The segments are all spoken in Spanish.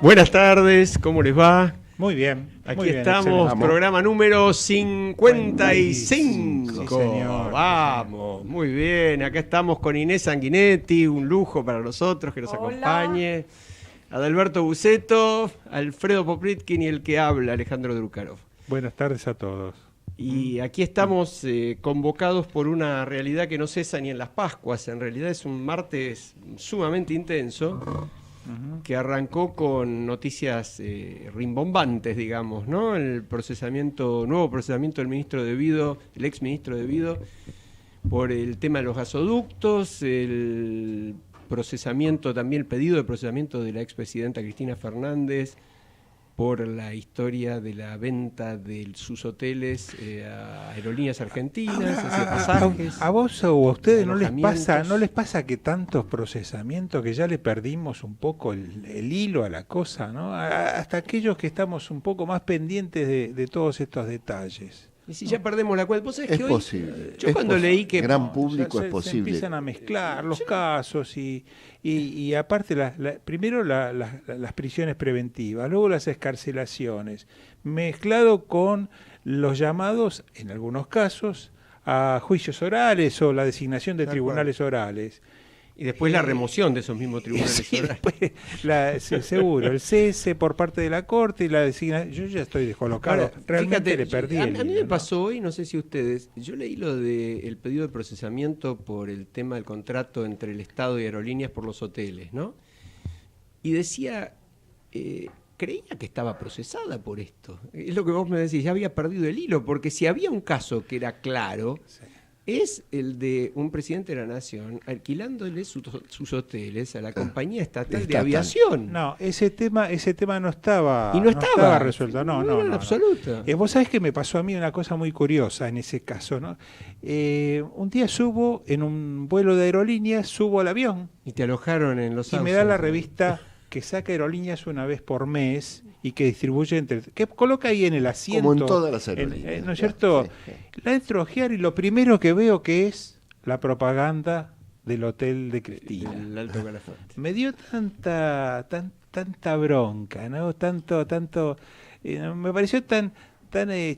Buenas tardes, ¿cómo les va? Muy bien. Aquí muy bien, estamos, excelente. programa número 55. Sí, señor. Vamos, muy bien. Acá estamos con Inés Sanguinetti, un lujo para nosotros que nos acompañe. Adalberto Buceto, Alfredo Popritkin y el que habla, Alejandro Drukarov. Buenas tardes a todos. Y aquí estamos convocados por una realidad que no cesa ni en las Pascuas. En realidad es un martes sumamente intenso, que arrancó con noticias rimbombantes, digamos, ¿no? El nuevo procesamiento del ministro de Vido, el ex ministro de Vido, por el tema de los gasoductos, el procesamiento, también el pedido de procesamiento de la expresidenta Cristina Fernández por la historia de la venta de sus hoteles a aerolíneas argentinas, hacia pasajes. ¿A vos o a ustedes no les pasa que tantos procesamientos que ya le perdimos un poco el hilo a la cosa, ¿no? Hasta aquellos que estamos un poco más pendientes de todos estos detalles. Y si ya perdemos la cuenta, vos sabés que hoy, posible. yo cuando leí que gran público se posible. empiezan a mezclar los casos y aparte primero las prisiones preventivas, luego las excarcelaciones, mezclado con los llamados, en algunos casos, a juicios orales o la designación de tribunales orales. y después la remoción de esos mismos tribunales Sí, orales. después, seguro, el cese por parte de la Corte y la designación. Yo ya estoy descolocado. Ahora, Realmente fíjate, le perdí. a el mí hilo, me pasó hoy, no sé si ustedes, yo leí lo del pedido de procesamiento por el tema del contrato entre el Estado y aerolíneas por los hoteles, ¿no? Y decía, creía que estaba procesada por esto. Es lo que vos me decís, ya había perdido el hilo, porque si había un caso que era claro, es el de un presidente de la Nación alquilándole sus hoteles a la compañía estatal de aviación. No, ese tema no estaba, Y no estaba resuelto. No, en absoluto. Vos sabés que me pasó a mí una cosa muy curiosa en ese caso, ¿no? Un día subo en un vuelo de aerolíneas, subo al avión Y te alojaron en los y me da la revista que saca Aerolíneas una vez por mes y que distribuye que coloca ahí en el asiento. Como en todas las aerolíneas. ¿No es cierto? Sí. La entro a ojear y lo primero que veo que es la propaganda del hotel de Cristina. El Alto Calafate. Me dio tanta bronca, ¿no? Tanto, me pareció tan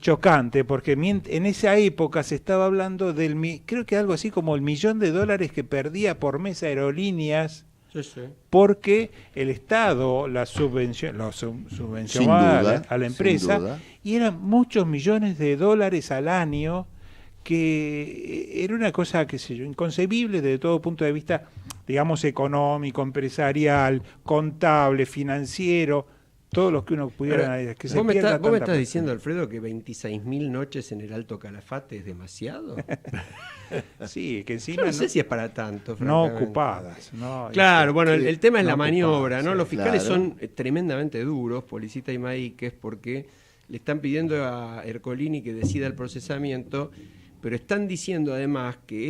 chocante, porque en esa época se estaba hablando creo que algo así como el $1.000.000 que perdía por mes Aerolíneas, Sí. porque el Estado lo subvencionaba a la empresa, y eran muchos millones de dólares al año, que era una cosa, qué sé yo, inconcebible desde todo punto de vista, digamos, económico, empresarial, contable, financiero, todo lo que uno pudiera... que se ¿Vos me pierda estás tanta diciendo, Alfredo, que 26.000 noches en el Alto Calafate es demasiado? Sí, que encima Yo no sé si es para tanto, no francamente. ocupadas. No, Claro, bueno, el tema es no la maniobra, ocupadas, ¿no? sí, Los fiscales claro. son tremendamente duros, Policita y Maíquez, porque le están pidiendo a Ercolini que decida el procesamiento, pero están diciendo además que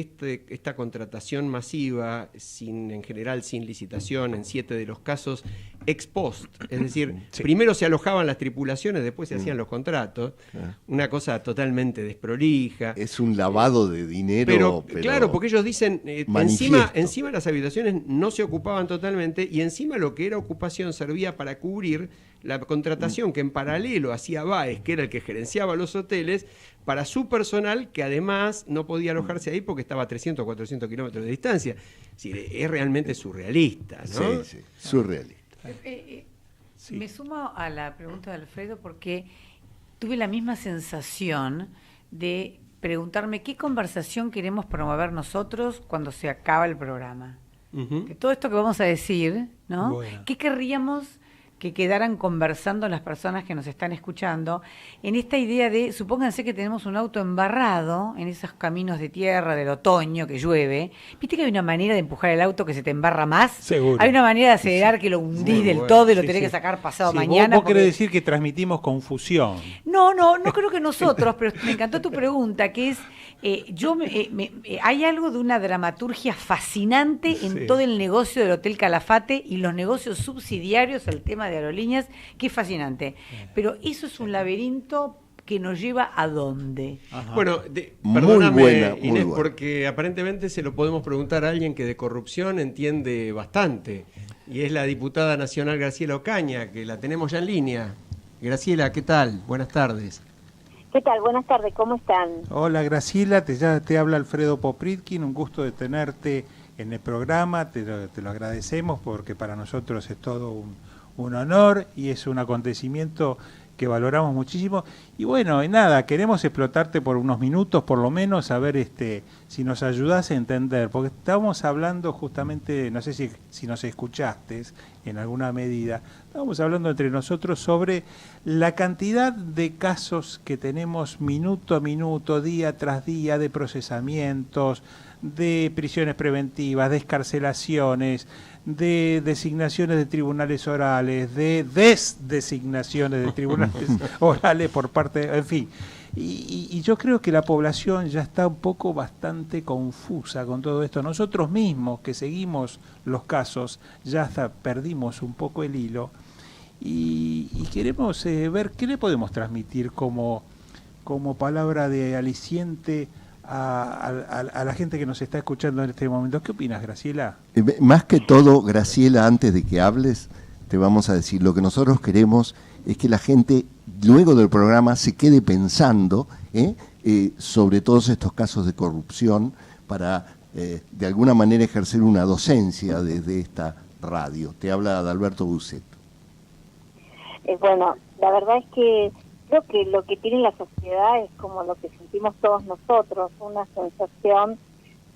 esta contratación masiva, en general sin licitación, en 7 de los casos, ex post, es decir, primero se alojaban las tripulaciones, después se hacían los contratos, una cosa totalmente desprolija. Es un lavado de dinero. Pero claro, porque ellos dicen, manifiesto. encima las habitaciones no se ocupaban totalmente y encima lo que era ocupación servía para cubrir la contratación que en paralelo hacía Báez, que era el que gerenciaba los hoteles, para su personal, que además no podía alojarse ahí porque estaba a 300 o 400 kilómetros de distancia. Es decir, es realmente surrealista, ¿no? Sí, surrealista. Sí. Me sumo a la pregunta de Alfredo porque tuve la misma sensación de preguntarme qué conversación queremos promover nosotros cuando se acaba el programa. Ujú. De todo esto que vamos a decir, ¿no? Bueno. ¿Qué querríamos que quedaran conversando las personas que nos están escuchando en esta idea de, supónganse que tenemos un auto embarrado en esos caminos de tierra del otoño que llueve, viste que hay una manera de empujar el auto que se te embarra más, Seguro. hay una manera de acelerar que lo hundís Muy del bueno. todo y lo Sí, tenés sí. que sacar pasado Sí, mañana. vos porque- querés decir que transmitimos confusión. No creo que nosotros, pero me encantó tu pregunta, que es, hay algo de una dramaturgia fascinante en Sí. todo el negocio del Hotel Calafate y los negocios subsidiarios al tema de aerolíneas, que es fascinante. Pero eso es un laberinto que nos lleva a dónde. Ajá. Bueno, Muy perdóname, buena, muy Inés, buena. porque aparentemente se lo podemos preguntar a alguien que de corrupción entiende bastante. Y es la diputada nacional Graciela Ocaña, que la tenemos ya en línea. Graciela, ¿qué tal? Buenas tardes. ¿Qué tal? Buenas tardes, ¿cómo están? Hola Graciela, te habla Alfredo Popritkin, un gusto de tenerte en el programa, te lo agradecemos porque para nosotros es todo un honor y es un acontecimiento que valoramos muchísimo. Y bueno, nada, queremos explotarte por unos minutos por lo menos, a ver si nos ayudás a entender, porque estábamos hablando justamente, no sé si nos escuchaste en alguna medida, estábamos hablando entre nosotros sobre la cantidad de casos que tenemos minuto a minuto, día tras día, de procesamientos, de prisiones preventivas, de excarcelaciones, de designaciones de tribunales orales, de desdesignaciones de tribunales orales por parte, en fin. Y yo creo que la población ya está un poco bastante confusa con todo esto. Nosotros mismos que seguimos los casos ya hasta perdimos un poco el hilo y queremos ver qué le podemos transmitir como palabra de aliciente a la gente que nos está escuchando en este momento. ¿Qué opinas, Graciela? Más que todo, Graciela, antes de que hables, te vamos a decir, lo que nosotros queremos es que la gente, luego del programa, se quede pensando sobre todos estos casos de corrupción para, de alguna manera, ejercer una docencia desde esta radio. Te habla Adalberto Bucet. Bueno, la verdad es que creo que lo que tiene la sociedad es como lo que sentimos todos nosotros, una sensación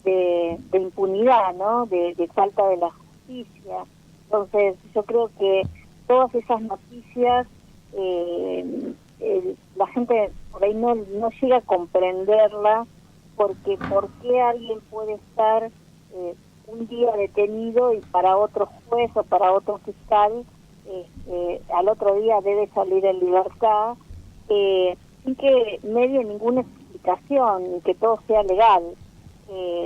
de impunidad, ¿no? De falta de la justicia. Entonces, yo creo que todas esas noticias, la gente por ahí no llega a comprenderla, porque ¿por qué alguien puede estar un día detenido y para otro juez o para otro fiscal al otro día debe salir en libertad? Sin que medie ninguna explicación y que todo sea legal.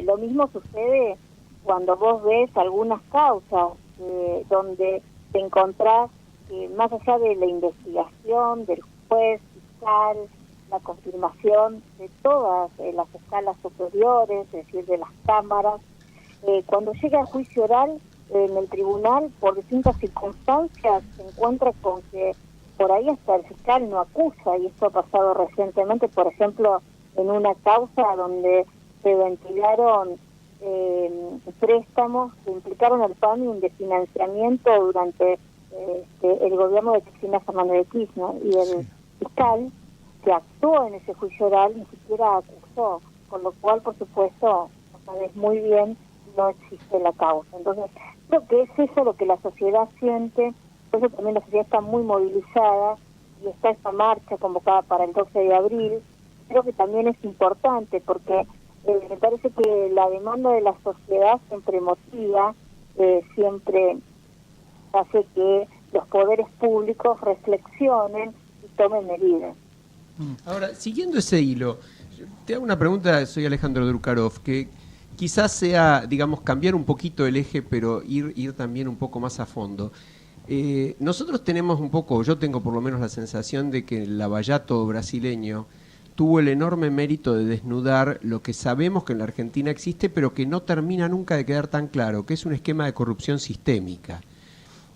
Lo mismo sucede cuando vos ves algunas causas donde te encontrás más allá de la investigación del juez, fiscal, la confirmación de todas las escalas superiores, es decir, de las cámaras, cuando llega a juicio oral en el tribunal, por distintas circunstancias, se encuentra con que por ahí hasta el fiscal no acusa, y esto ha pasado recientemente, por ejemplo, en una causa donde se ventilaron préstamos que implicaron al PAMI de financiamiento durante el gobierno de Cristina Fernández de Kirchner, y el fiscal que actuó en ese juicio oral ni siquiera acusó, con lo cual, por supuesto, sabes muy bien, no existe la causa. Entonces, creo que es eso lo que la sociedad siente. Por eso también la sociedad está muy movilizada y está esta marcha convocada para el 12 de abril. Creo que también es importante porque me parece que la demanda de la sociedad siempre motiva, siempre hace que los poderes públicos reflexionen y tomen medidas. Ahora, siguiendo ese hilo, te hago una pregunta, soy Alejandro Drukarov, que quizás sea, digamos, cambiar un poquito el eje, pero ir también un poco más a fondo. Nosotros tenemos un poco, yo tengo por lo menos la sensación de que el lavallato brasileño tuvo el enorme mérito de desnudar lo que sabemos que en la Argentina existe, pero que no termina nunca de quedar tan claro, que es un esquema de corrupción sistémica.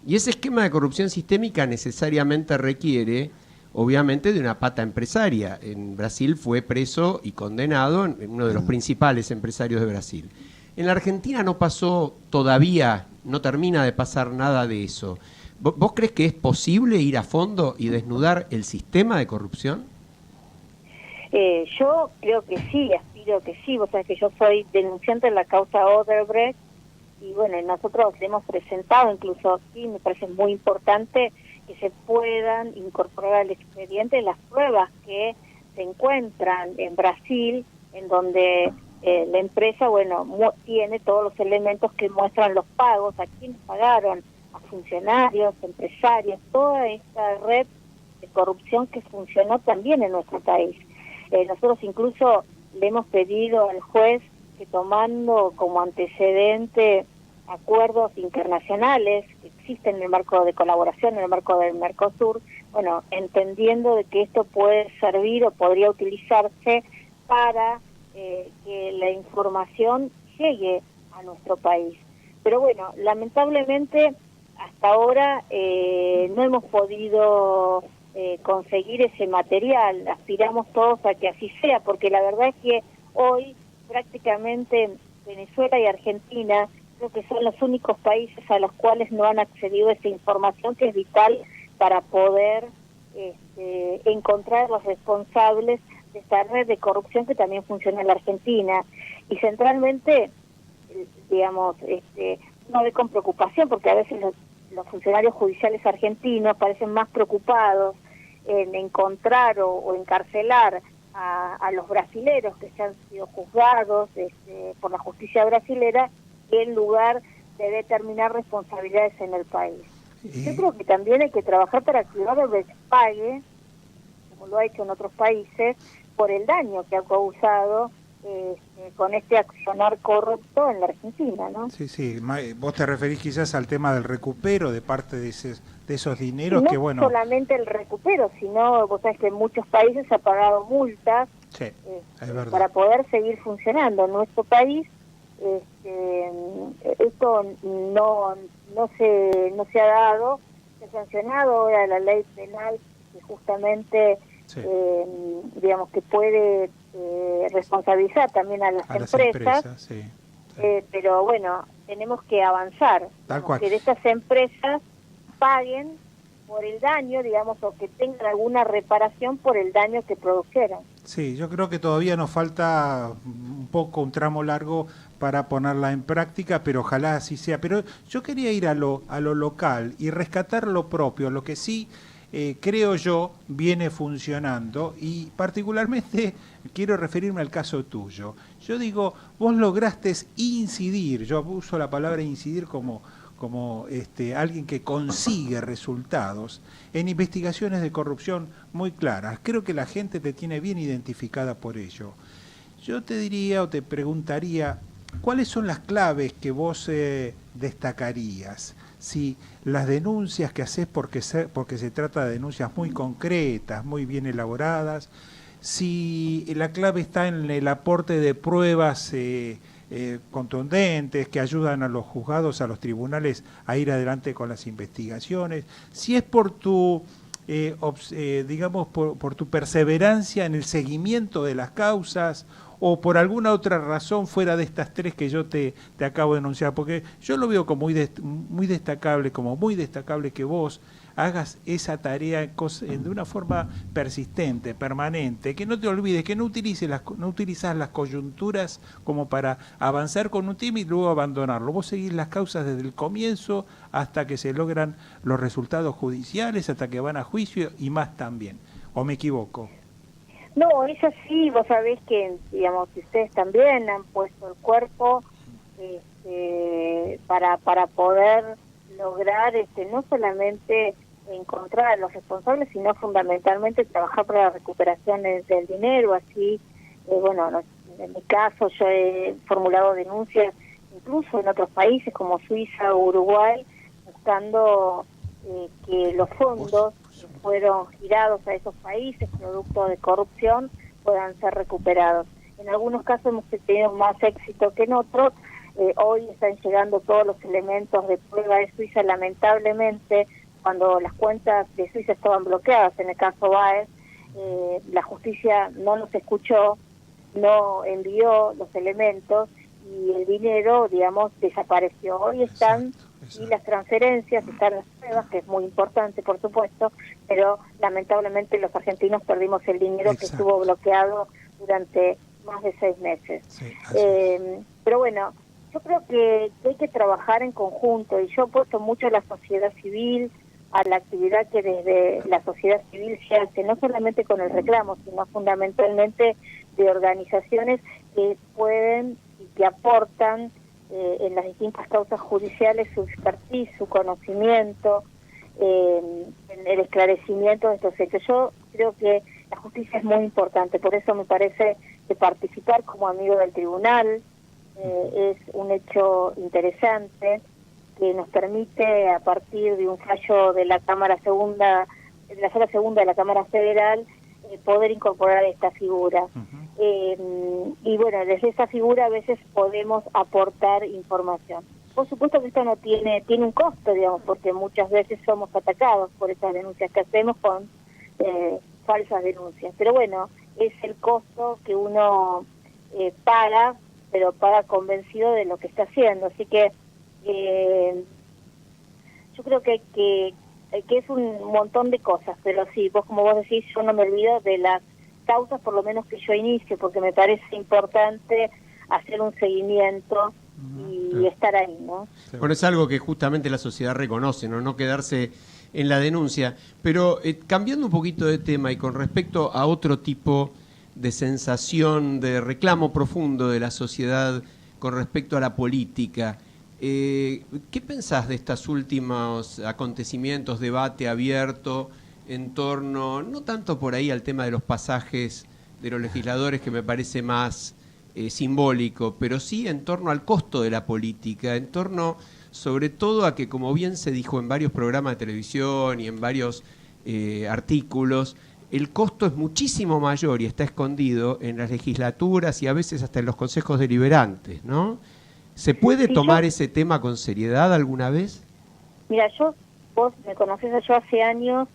Y ese esquema de corrupción sistémica necesariamente requiere, obviamente, de una pata empresaria. En Brasil fue preso y condenado uno de los principales empresarios de Brasil. En la Argentina no pasó todavía, no termina de pasar nada de eso. ¿Vos crees que es posible ir a fondo y desnudar el sistema de corrupción? Yo creo que sí, aspiro que sí. Vos sabés que yo soy denunciante en la causa Odebrecht y bueno, nosotros le hemos presentado incluso aquí, me parece muy importante que se puedan incorporar al expediente las pruebas que se encuentran en Brasil, en donde la empresa, bueno, tiene todos los elementos que muestran los pagos, a quienes pagaron, a funcionarios, empresarios, toda esta red de corrupción que funcionó también en nuestro país. Nosotros incluso le hemos pedido al juez que, tomando como antecedente acuerdos internacionales que existen en el marco de colaboración, en el marco del Mercosur, bueno, entendiendo de que esto puede servir o podría utilizarse para que la información llegue a nuestro país. Pero bueno, lamentablemente hasta ahora no hemos podido conseguir ese material. Aspiramos todos a que así sea, porque la verdad es que hoy prácticamente Venezuela y Argentina creo que son los únicos países a los cuales no han accedido a esa información que es vital para poder encontrar los responsables de esta red de corrupción que también funciona en la Argentina. Y centralmente, digamos, uno ve con preocupación, porque a veces los funcionarios judiciales argentinos parecen más preocupados en encontrar o encarcelar a los brasileros que ya han sido juzgados por la justicia brasilera, que en lugar de determinar responsabilidades en el país. Yo creo que también hay que trabajar para que el Odebrecht pague, como lo ha hecho en otros países, por el daño que ha causado con este accionar corrupto en la Argentina, ¿no? Sí. Vos te referís quizás al tema del recupero de parte de esos dineros, no que bueno... No solamente el recupero, sino, vos sabés que en muchos países ha pagado multas para poder seguir funcionando. En nuestro país esto no se ha dado. Se ha sancionado ahora la ley penal que justamente digamos que puede responsabilizar también a las empresas, sí. Pero bueno, tenemos que avanzar, que de estas empresas paguen por el daño, digamos, o que tengan alguna reparación por el daño que produjeron. Sí, yo creo que todavía nos falta un tramo largo para ponerla en práctica, pero ojalá así sea. Pero yo quería ir a lo local y rescatar lo propio, lo que sí creo yo viene funcionando, y particularmente quiero referirme al caso tuyo. Yo digo, vos lograste incidir, yo uso la palabra incidir como alguien que consigue resultados en investigaciones de corrupción muy claras. Creo que la gente te tiene bien identificada por ello. Yo te diría o te preguntaría, ¿cuáles son las claves que vos destacarías? Si las denuncias que haces porque se trata de denuncias muy concretas, muy bien elaboradas, si la clave está en el aporte de pruebas contundentes que ayudan a los juzgados, a los tribunales a ir adelante con las investigaciones, si es por tu digamos por tu perseverancia en el seguimiento de las causas, o por alguna otra razón fuera de estas tres que yo te acabo de enunciar, porque yo lo veo como muy destacable que vos hagas esa tarea de una forma persistente, permanente, que no te olvides, que no utilizas las coyunturas como para avanzar con un tema y luego abandonarlo. Vos seguís las causas desde el comienzo hasta que se logran los resultados judiciales, hasta que van a juicio y más también. ¿O me equivoco? No, es así. Vos sabés que, digamos, que ustedes también han puesto el cuerpo para poder lograr no solamente encontrar a los responsables, sino fundamentalmente trabajar para la recuperación del dinero. Así, bueno, en mi caso yo he formulado denuncias incluso en otros países como Suiza o Uruguay, buscando que los fondos que fueron girados a esos países producto de corrupción puedan ser recuperados. En algunos casos hemos tenido más éxito que en otros. Hoy están llegando todos los elementos de prueba de Suiza. Lamentablemente, cuando las cuentas de Suiza estaban bloqueadas, en el caso Baez, la justicia no nos escuchó, no envió los elementos y el dinero, digamos, desapareció. Hoy están y las transferencias, están las pruebas, que es muy importante, por supuesto, pero lamentablemente los argentinos perdimos el dinero que estuvo bloqueado durante más de 6 meses. Pero bueno, yo creo que hay que trabajar en conjunto, y yo apuesto mucho a la sociedad civil, a la actividad que desde la sociedad civil se hace, no solamente con el reclamo, sino fundamentalmente de organizaciones que pueden y que aportan en las distintas causas judiciales su expertise, su conocimiento, en el esclarecimiento de estos hechos. Yo creo que la justicia es muy importante, por eso me parece que participar como amigo del tribunal es un hecho interesante que nos permite, a partir de un fallo de la Cámara Segunda, de la Sala Segunda de la Cámara Federal, poder incorporar esta figura. Y bueno, desde esa figura a veces podemos aportar información. Por supuesto que esto no tiene un costo, digamos, porque muchas veces somos atacados por esas denuncias que hacemos con falsas denuncias. Pero bueno, es el costo que uno paga, pero paga convencido de lo que está haciendo. Así que yo creo que es un montón de cosas, pero sí, vos como vos decís, yo no me olvido de las causas, por lo menos que yo inicio, porque me parece importante hacer un seguimiento y estar ahí, ¿no? Bueno, es algo que justamente la sociedad reconoce, no quedarse en la denuncia. Pero cambiando un poquito de tema y con respecto a otro tipo de sensación, de reclamo profundo de la sociedad con respecto a la política, ¿qué pensás de estos últimos acontecimientos, debate abierto en torno, no tanto por ahí al tema de los pasajes de los legisladores, que me parece más simbólico, pero sí en torno al costo de la política, en torno sobre todo a que, como bien se dijo en varios programas de televisión y en varios artículos, el costo es muchísimo mayor y está escondido en las legislaturas y a veces hasta en los consejos deliberantes, ¿no? ¿Se puede tomar ese tema con seriedad alguna vez? Mira, vos me conocés, yo hace años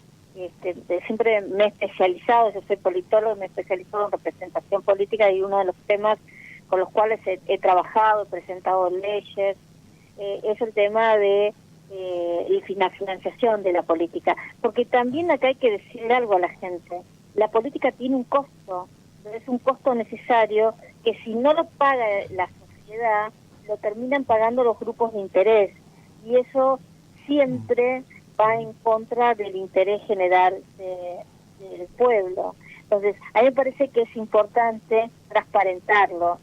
siempre me he especializado, yo soy politólogo, me he especializado en representación política, y uno de los temas con los cuales he trabajado, he presentado leyes, es el tema de la financiación de la política. Porque también acá hay que decirle algo a la gente. La política tiene un costo, es un costo necesario que si no lo paga la sociedad, lo terminan pagando los grupos de interés. Y eso siempre va en contra del interés general del pueblo. Entonces, a mí me parece que es importante transparentarlo.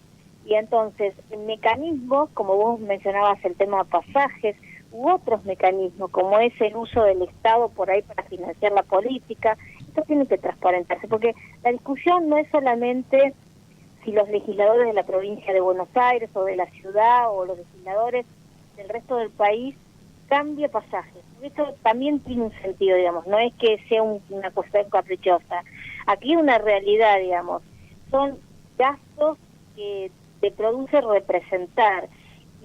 Y entonces, mecanismos, como vos mencionabas el tema de pasajes, u otros mecanismos, como es el uso del Estado por ahí para financiar la política, esto tiene que transparentarse, porque la discusión no es solamente si los legisladores de la provincia de Buenos Aires o de la ciudad o los legisladores del resto del país cambie pasajes. Esto también tiene un sentido, digamos, no es que sea una cuestión caprichosa. Aquí hay una realidad, digamos, son gastos que te produce representar.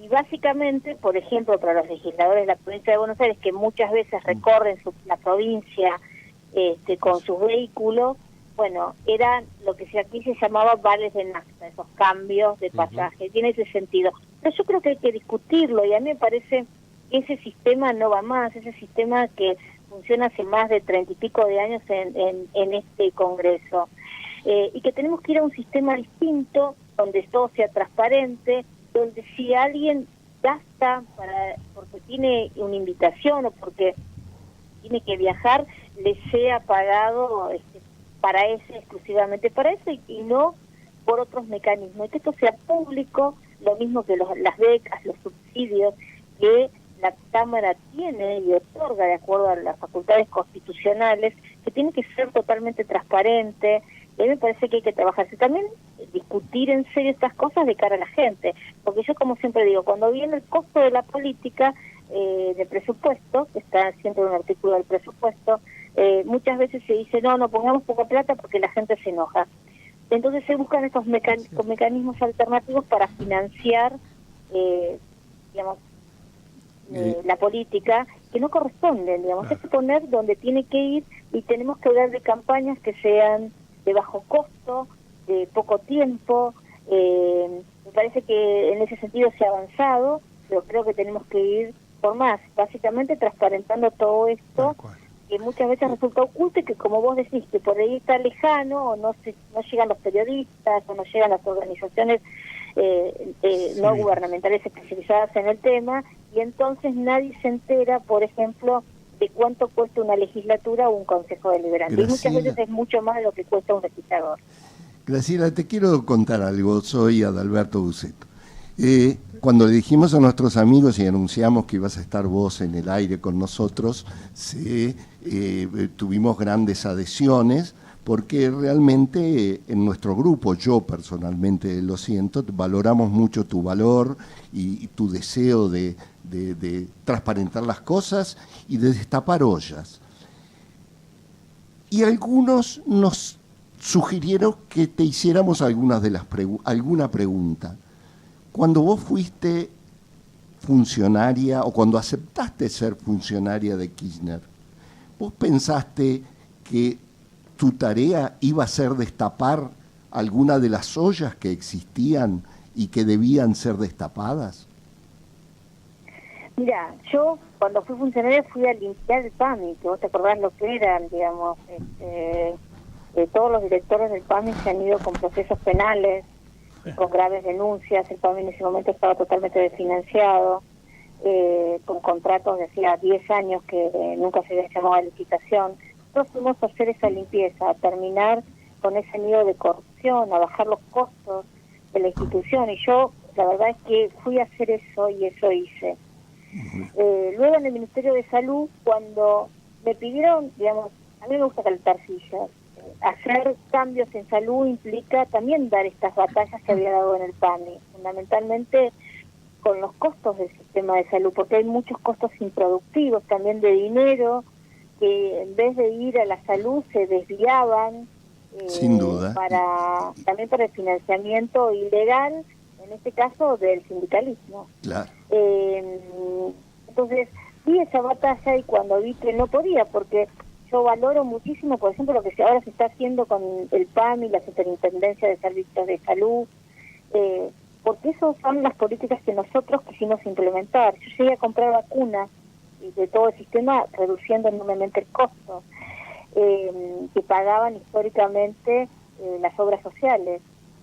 Y básicamente, por ejemplo, para los legisladores de la provincia de Buenos Aires, que muchas veces recorren la provincia con sus vehículos, bueno, eran lo que aquí se llamaba vales de nafta, esos cambios de pasaje, tiene ese sentido. Pero yo creo que hay que discutirlo, y a mí me parece que ese sistema no va más, ese sistema que funciona hace más de 30 y pico de años en este Congreso, y que tenemos que ir a un sistema distinto, donde todo sea transparente, donde si alguien gasta porque tiene una invitación o porque tiene que viajar, le sea pagado exclusivamente para eso y no por otros mecanismos. Y que esto sea público, lo mismo que las becas, los subsidios que la Cámara tiene y otorga de acuerdo a las facultades constitucionales, que tiene que ser totalmente transparente. Y a mí me parece que hay que trabajarse también, discutir en serio estas cosas de cara a la gente, porque yo, como siempre digo, cuando viene el costo de la política, de presupuesto, que está siempre en un artículo del presupuesto, muchas veces se dice, no pongamos poca plata porque la gente se enoja. Entonces se buscan estos mecanismos alternativos para financiar, la política, que no corresponden, digamos. Hay que poner donde tiene que ir, y tenemos que hablar de campañas que sean de bajo costo, de poco tiempo. Me parece que en ese sentido se ha avanzado, pero creo que tenemos que ir por más, básicamente transparentando todo esto, que muchas veces resulta oculto y que, como vos decís, que por ahí está lejano, o no llegan los periodistas, o no llegan las organizaciones no gubernamentales especializadas en el tema, y entonces nadie se entera, por ejemplo, de cuánto cuesta una legislatura o un consejo deliberante. Graciela. Y muchas veces es mucho más de lo que cuesta un legislador. Graciela, te quiero contar algo. Soy Adalberto Buceto. Cuando le dijimos a nuestros amigos y anunciamos que ibas a estar vos en el aire con nosotros, tuvimos grandes adhesiones, porque realmente en nuestro grupo, yo personalmente lo siento, valoramos mucho tu valor y tu deseo de transparentar las cosas y de destapar ollas. Y algunos nos sugirieron que te hiciéramos alguna pregunta. Cuando vos fuiste funcionaria o cuando aceptaste ser funcionaria de Kirchner, ¿vos pensaste que tu tarea iba a ser destapar alguna de las ollas que existían y que debían ser destapadas? Mira, yo cuando fui funcionaria fui a limpiar el PAMI, que vos te acordás lo que eran, digamos, todos los directores del PAMI se han ido con procesos penales, con graves denuncias. El PAMI en ese momento estaba totalmente desfinanciado, con contratos de hacía 10 años que nunca se había llamado a licitación. Nosotros fuimos a hacer esa limpieza, a terminar con ese nido de corrupción, a bajar los costos de la institución, y yo la verdad es que fui a hacer eso y eso hice. Luego en el Ministerio de Salud, cuando me pidieron, digamos, a mí me gusta calentar sillas, hacer cambios en salud implica también dar estas batallas que había dado en el PAMI, fundamentalmente con los costos del sistema de salud, porque hay muchos costos improductivos también de dinero que en vez de ir a la salud se desviaban sin duda, también para el financiamiento ilegal, en este caso del sindicalismo. Claro. Entonces vi esa batalla y cuando vi que no podía, porque yo valoro muchísimo, por ejemplo, lo que ahora se está haciendo con el PAMI, la Superintendencia de Servicios de Salud, porque esas son las políticas que nosotros quisimos implementar. Yo llegué a comprar vacunas de todo el sistema reduciendo enormemente el costo que pagaban históricamente las obras sociales,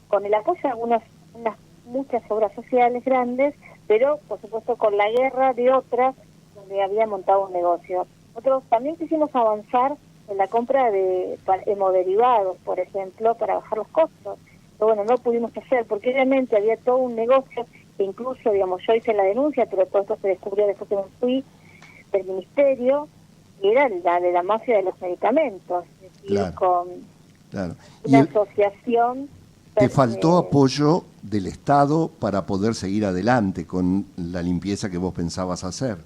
con el apoyo de muchas obras sociales grandes, pero por supuesto con la guerra de otras donde había montado un negocio. Nosotros también quisimos avanzar en la compra de hemoderivados, por ejemplo, para bajar los costos. Pero bueno, no pudimos hacer, porque obviamente había todo un negocio que incluso, digamos, yo hice la denuncia, pero todo esto se descubrió después que me fui del ministerio, que era la de la mafia de los medicamentos, es decir, claro, con claro. una asociación. ¿Te faltó apoyo del Estado para poder seguir adelante con la limpieza que vos pensabas hacer?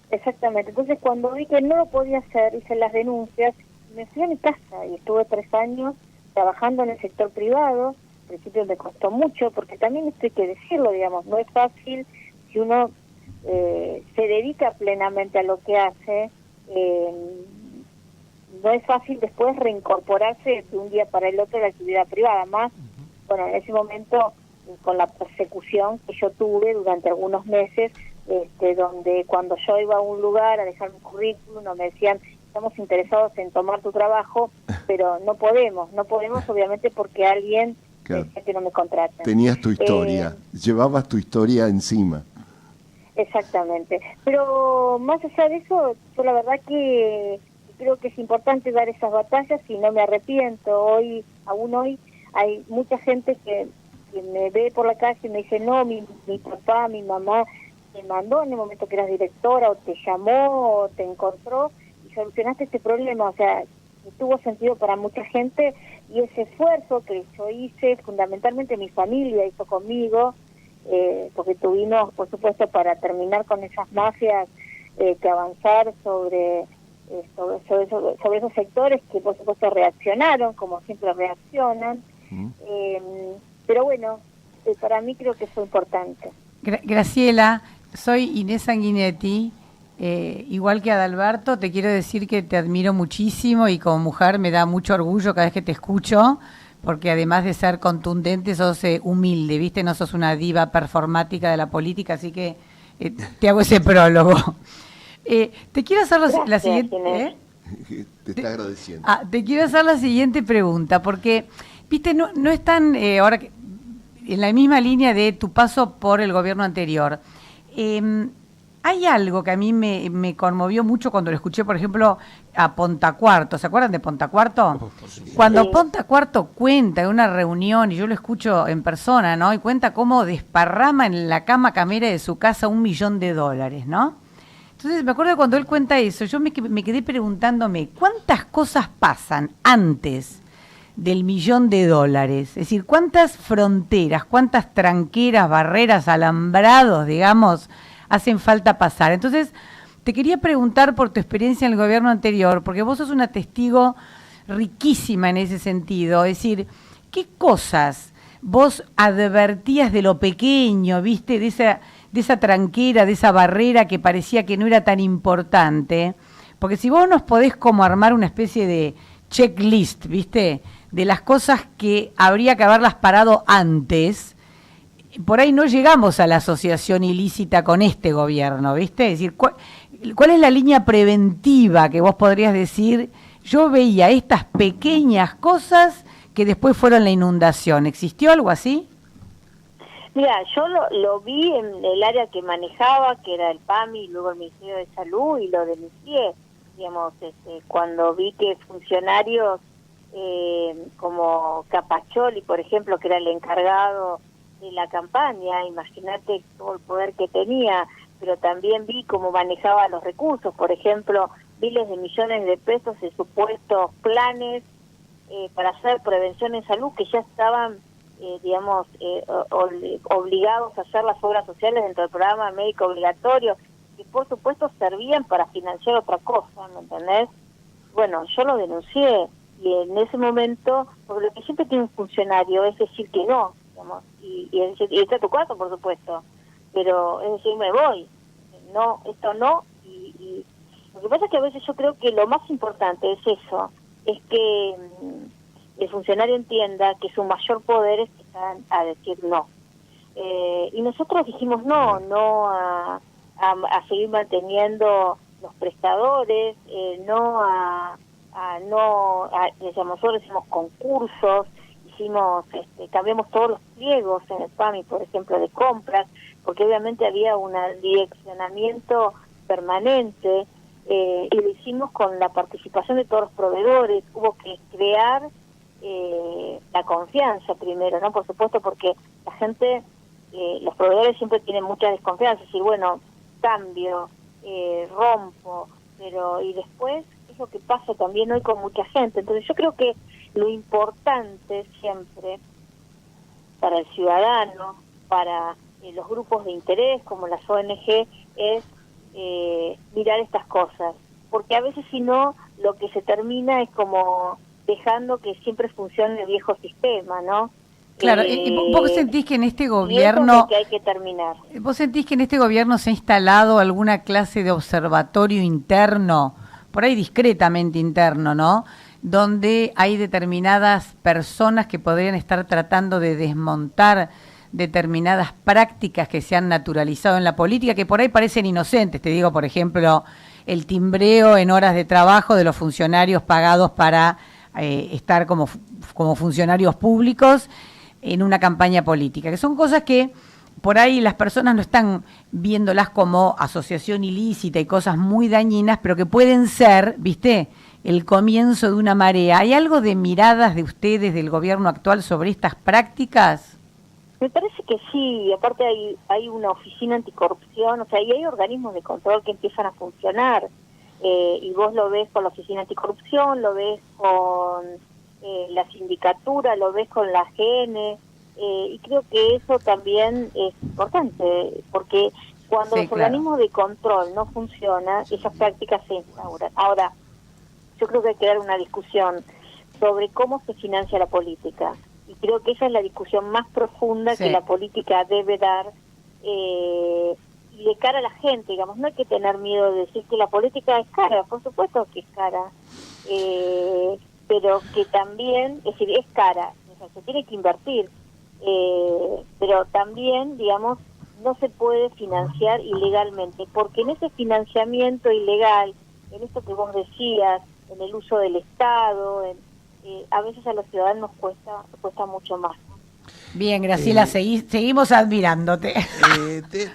Exactamente. Entonces, cuando vi que no lo podía hacer, hice las denuncias, me fui a mi casa y estuve 3 años trabajando en el sector privado. Al principio me costó mucho, porque también esto hay que decirlo, digamos, no es fácil si uno se dedica plenamente a lo que hace, no es fácil después reincorporarse de un día para el otro a la actividad privada. Más, bueno, en ese momento, con la persecución que yo tuve durante algunos meses, donde cuando yo iba a un lugar a dejar mi currículum, me decían, estamos interesados en tomar tu trabajo, pero no podemos obviamente porque alguien decía que no me contrata. Tenías tu historia, llevabas tu historia encima. Exactamente, pero más allá de eso, yo la verdad que creo que es importante dar esas batallas y no me arrepiento. Aún hoy, hay mucha gente que me ve por la calle y me dice, no, mi papá, mi mamá te mandó en el momento que eras directora, o te llamó, o te encontró y solucionaste este problema. O sea, tuvo sentido para mucha gente, y ese esfuerzo que yo hice, fundamentalmente mi familia hizo conmigo, porque tuvimos, por supuesto, para terminar con esas mafias, que avanzar sobre esos sectores que, por supuesto, reaccionaron, como siempre reaccionan. Pero bueno, para mí creo que fue importante. Graciela, soy Inés Sanguinetti. Igual que Adalberto, te quiero decir que te admiro muchísimo y como mujer me da mucho orgullo cada vez que te escucho, porque además de ser contundente, sos humilde, ¿viste? No sos una diva performática de la política, así que te hago ese prólogo. Te quiero hacer la siguiente... Te está agradeciendo. Te quiero hacer la siguiente pregunta, porque, ¿viste? No están ahora en la misma línea de tu paso por el gobierno anterior. Hay algo que a mí me conmovió mucho cuando lo escuché, por ejemplo, a Pontacuarto. ¿Se acuerdan de Pontacuarto? Cuando Pontacuarto cuenta en una reunión, y yo lo escucho en persona, ¿no? Y cuenta cómo desparrama en la cama camera de su casa $1 millón, ¿no? Entonces me acuerdo que cuando él cuenta eso, yo me quedé preguntándome, ¿cuántas cosas pasan antes del $1 millón? Es decir, ¿cuántas fronteras, cuántas tranqueras, barreras, alambrados, digamos, hacen falta pasar? Entonces, te quería preguntar por tu experiencia en el gobierno anterior, porque vos sos una testigo riquísima en ese sentido. Es decir, ¿qué cosas vos advertías de lo pequeño, viste, de esa tranquera, de esa barrera que parecía que no era tan importante, porque si vos nos podés como armar una especie de checklist, ¿viste? De las cosas que habría que haberlas parado antes, por ahí no llegamos a la asociación ilícita con este gobierno, ¿viste? Es decir, ¿cuál es la línea preventiva que vos podrías decir? Yo veía estas pequeñas cosas que después fueron la inundación. ¿Existió algo así? Mira, yo lo vi en el área que manejaba, que era el PAMI y luego el Ministerio de Salud, y lo denuncié, digamos, cuando vi que funcionarios como Capacholi, por ejemplo, que era el encargado de la campaña, imagínate todo el poder que tenía, pero también vi cómo manejaba los recursos, por ejemplo, miles de millones de pesos en supuestos planes para hacer prevención en salud que ya estaban, obligados a hacer las obras sociales dentro del programa médico obligatorio, que por supuesto servían para financiar otra cosa, ¿me entendés? Bueno, yo lo denuncié, y en ese momento, porque lo que siempre tiene un funcionario es decir que no, digamos, y está tu caso, por supuesto, pero es decir, me voy, no, esto no, y lo que pasa es que a veces yo creo que lo más importante es eso, es que el funcionario entienda que su mayor poder es que están a decir no. Y nosotros dijimos no a seguir manteniendo los prestadores, nosotros hicimos concursos, cambiamos todos los pliegos en el PAMI, por ejemplo, de compras, porque obviamente había un direccionamiento permanente, y lo hicimos con la participación de todos los proveedores. Hubo que crear la confianza primero, ¿no? Por supuesto, porque la gente, los proveedores siempre tienen mucha desconfianza, y bueno, cambio, rompo, pero y después es lo que pasa también hoy con mucha gente. Entonces yo creo que lo importante siempre para el ciudadano, para los grupos de interés como las ONG, es mirar estas cosas, porque a veces si no, lo que se termina es como dejando que siempre funcione el viejo sistema, ¿no? Claro, ¿vos sentís que en este gobierno... Y eso es lo que hay que terminar. ¿Vos sentís que en este gobierno se ha instalado alguna clase de observatorio interno, por ahí discretamente interno, ¿no?, donde hay determinadas personas que podrían estar tratando de desmontar determinadas prácticas que se han naturalizado en la política, que por ahí parecen inocentes? Te digo, por ejemplo, el timbreo en horas de trabajo de los funcionarios pagados para estar como funcionarios públicos en una campaña política, que son cosas que por ahí las personas no están viéndolas como asociación ilícita y cosas muy dañinas, pero que pueden ser, ¿viste?, el comienzo de una marea. ¿Hay algo de miradas de ustedes, del gobierno actual, sobre estas prácticas? Me parece que sí, aparte hay una oficina anticorrupción, o sea, y hay organismos de control que empiezan a funcionar, y vos lo ves con la oficina anticorrupción, lo ves con la sindicatura, lo ves con la GN, y creo que eso también es importante, porque cuando los organismos de control no funcionan, esas prácticas se instauran. Ahora, yo creo que hay que dar una discusión sobre cómo se financia la política, y creo que esa es la discusión más profunda que la política debe dar, y de cara a la gente, digamos, no hay que tener miedo de decir que la política es cara, por supuesto que es cara, pero que también, es decir, es cara, o sea, se tiene que invertir, pero también, digamos, no se puede financiar ilegalmente, porque en ese financiamiento ilegal, en esto que vos decías, en el uso del Estado, a veces a los ciudadanos cuesta mucho más. Bien, Graciela, seguimos admirándote.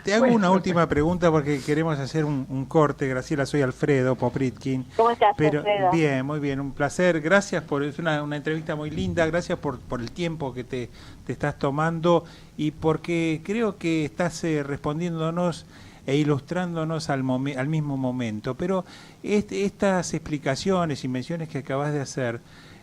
Te hago una última pregunta porque queremos hacer un corte. Graciela, soy Alfredo Popritkin. ¿Cómo estás, Alfredo? Bien, muy bien, un placer. Gracias es una entrevista muy linda. Gracias por el tiempo que te estás tomando y porque creo que estás respondiéndonos e ilustrándonos al mismo momento. Pero estas explicaciones y menciones que acabas de hacer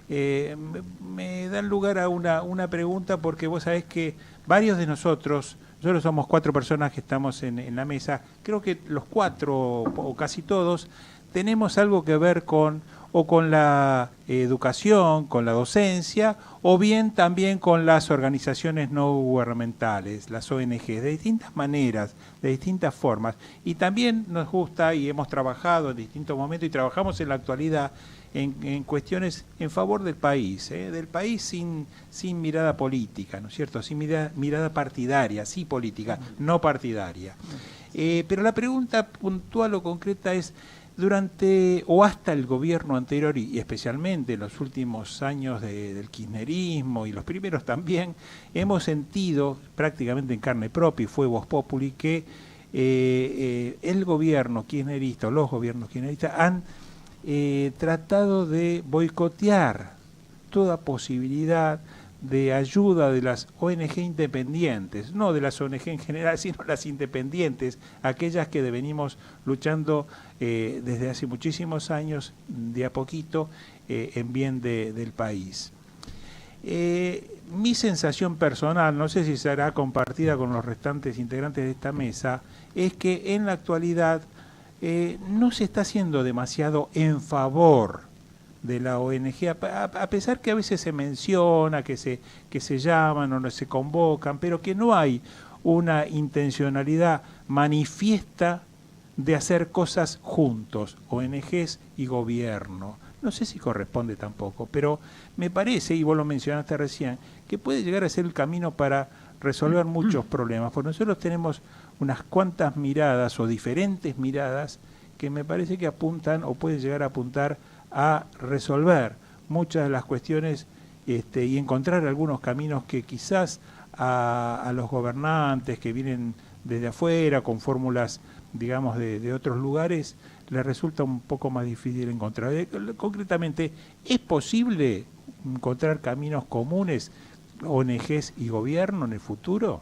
me dan lugar a una pregunta, porque vos sabés que varios de nosotros somos 4 personas que estamos en la mesa, creo que los 4 o casi todos tenemos algo que ver con o con la educación, con la docencia, o bien también con las organizaciones no gubernamentales, las ONG, de distintas maneras, de distintas formas. Y también nos gusta, y hemos trabajado en distintos momentos, y trabajamos en la actualidad en cuestiones en favor del país sin mirada política, ¿no es cierto? Sin mirada partidaria, sí política, no partidaria. Pero la pregunta puntual o concreta es, durante o hasta el gobierno anterior y especialmente en los últimos años del kirchnerismo y los primeros también, hemos sentido prácticamente en carne propia, y fue Vox Populi, que el gobierno kirchnerista o los gobiernos kirchneristas han tratado de boicotear toda posibilidad de ayuda de las ONG independientes, no de las ONG en general, sino las independientes, aquellas que venimos luchando desde hace muchísimos años, de a poquito, en bien del país. Mi sensación personal, no sé si será compartida con los restantes integrantes de esta mesa, es que en la actualidad no se está haciendo demasiado en favor de la ONG, a pesar que a veces se menciona, que se llaman o no se convocan, pero que no hay una intencionalidad manifiesta de hacer cosas juntos, ONGs y gobierno. No sé si corresponde tampoco, pero me parece, y vos lo mencionaste recién, que puede llegar a ser el camino para resolver muchos problemas, porque nosotros tenemos unas cuantas miradas o diferentes miradas que me parece que apuntan o pueden llegar a apuntar a resolver muchas de las cuestiones y encontrar algunos caminos que quizás a los gobernantes que vienen desde afuera con fórmulas, digamos, de otros lugares, les resulta un poco más difícil encontrar. Concretamente, ¿es posible encontrar caminos comunes, ONGs y gobierno en el futuro?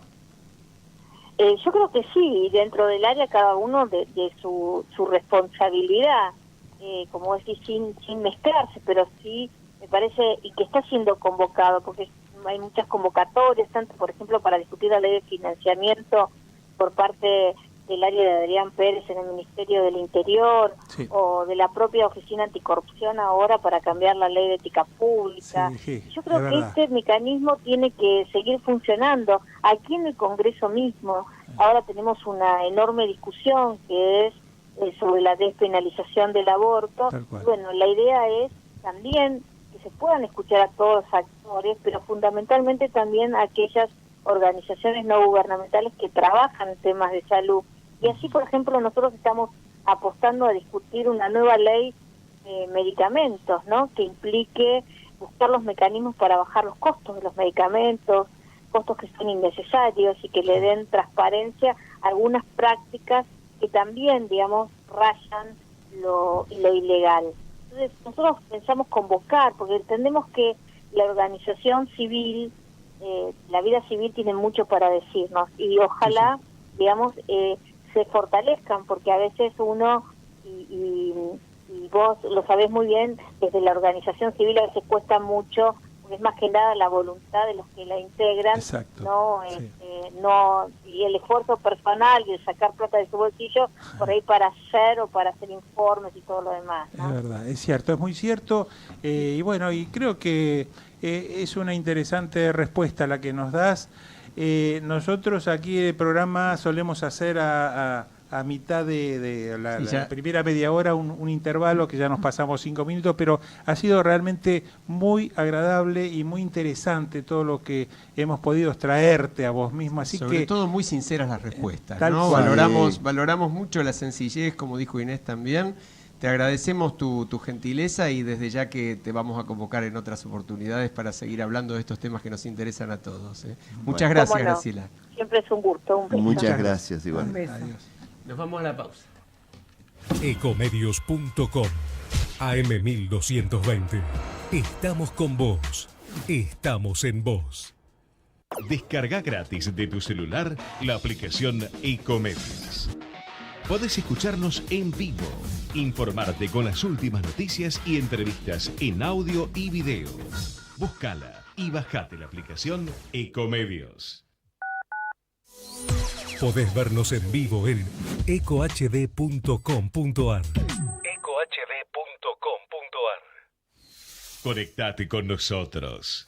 Yo creo que sí, dentro del área cada uno de su responsabilidad, como decís, sin mezclarse, pero sí me parece, y que está siendo convocado, porque hay muchas convocatorias, tanto por ejemplo para discutir la ley de financiamiento por parte del área de Adrián Pérez en el Ministerio del Interior, sí, o de la propia Oficina Anticorrupción ahora para cambiar la ley de ética pública. Sí, yo creo que este mecanismo tiene que seguir funcionando. Aquí en el Congreso mismo, ahora tenemos una enorme discusión que es sobre la despenalización del aborto. Bueno, la idea es también que se puedan escuchar a todos los actores, pero fundamentalmente también a aquellas organizaciones no gubernamentales que trabajan en temas de salud. Y así, por ejemplo, nosotros estamos apostando a discutir una nueva ley de medicamentos, ¿no?, que implique buscar los mecanismos para bajar los costos de los medicamentos, costos que son innecesarios y que le den transparencia a algunas prácticas que también, digamos, rayan lo ilegal. Entonces, nosotros pensamos convocar, porque entendemos que la organización civil, la vida civil tiene mucho para decirnos, y ojalá, digamos, se fortalezcan, porque a veces uno, y vos lo sabés muy bien, desde la organización civil a veces cuesta mucho, porque es más que nada la voluntad de los que la integran, no y el esfuerzo personal y el sacar plata de su bolsillo por ahí para hacer informes y todo lo demás, ¿no? Es verdad, es cierto, es muy cierto, y bueno, y creo que es una interesante respuesta la que nos das. Nosotros aquí en el programa solemos hacer a mitad de la primera media hora un intervalo que ya nos pasamos 5 minutos, pero ha sido realmente muy agradable y muy interesante todo lo que hemos podido traerte a vos mismo. Así sobre que, todo muy sinceras las respuestas, ¿no? cual. Valoramos mucho la sencillez, como dijo Inés también. Te agradecemos tu gentileza y desde ya que te vamos a convocar en otras oportunidades para seguir hablando de estos temas que nos interesan a todos. Muchas gracias, Graciela. Siempre es un gusto. Un beso. Muchas gracias, igual. Adiós. Nos vamos a la pausa. Ecomedios.com AM1220. Estamos con vos. Estamos en vos. Descarga gratis de tu celular la aplicación Ecomedios. Podés escucharnos en vivo, informarte con las últimas noticias y entrevistas en audio y video. Búscala y bajate la aplicación Ecomedios. Podés vernos en vivo en ecohd.com.ar. ecohd.com.ar Conectate con nosotros.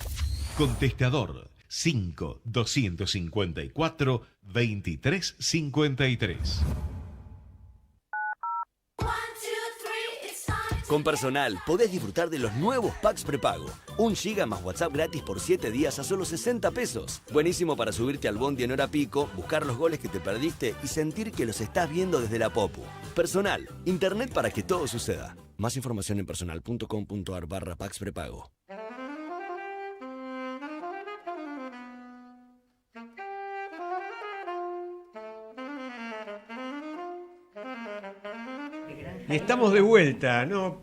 Contestador 5-254-2353. Con Personal podés disfrutar de los nuevos packs prepago. 1 GB más WhatsApp gratis por 7 días a solo 60 pesos. Buenísimo para subirte al bondi en hora pico, buscar los goles que te perdiste y sentir que los estás viendo desde la popu. Personal, internet para que todo suceda. Más información en personal.com.ar/packs prepago. Y estamos de vuelta. No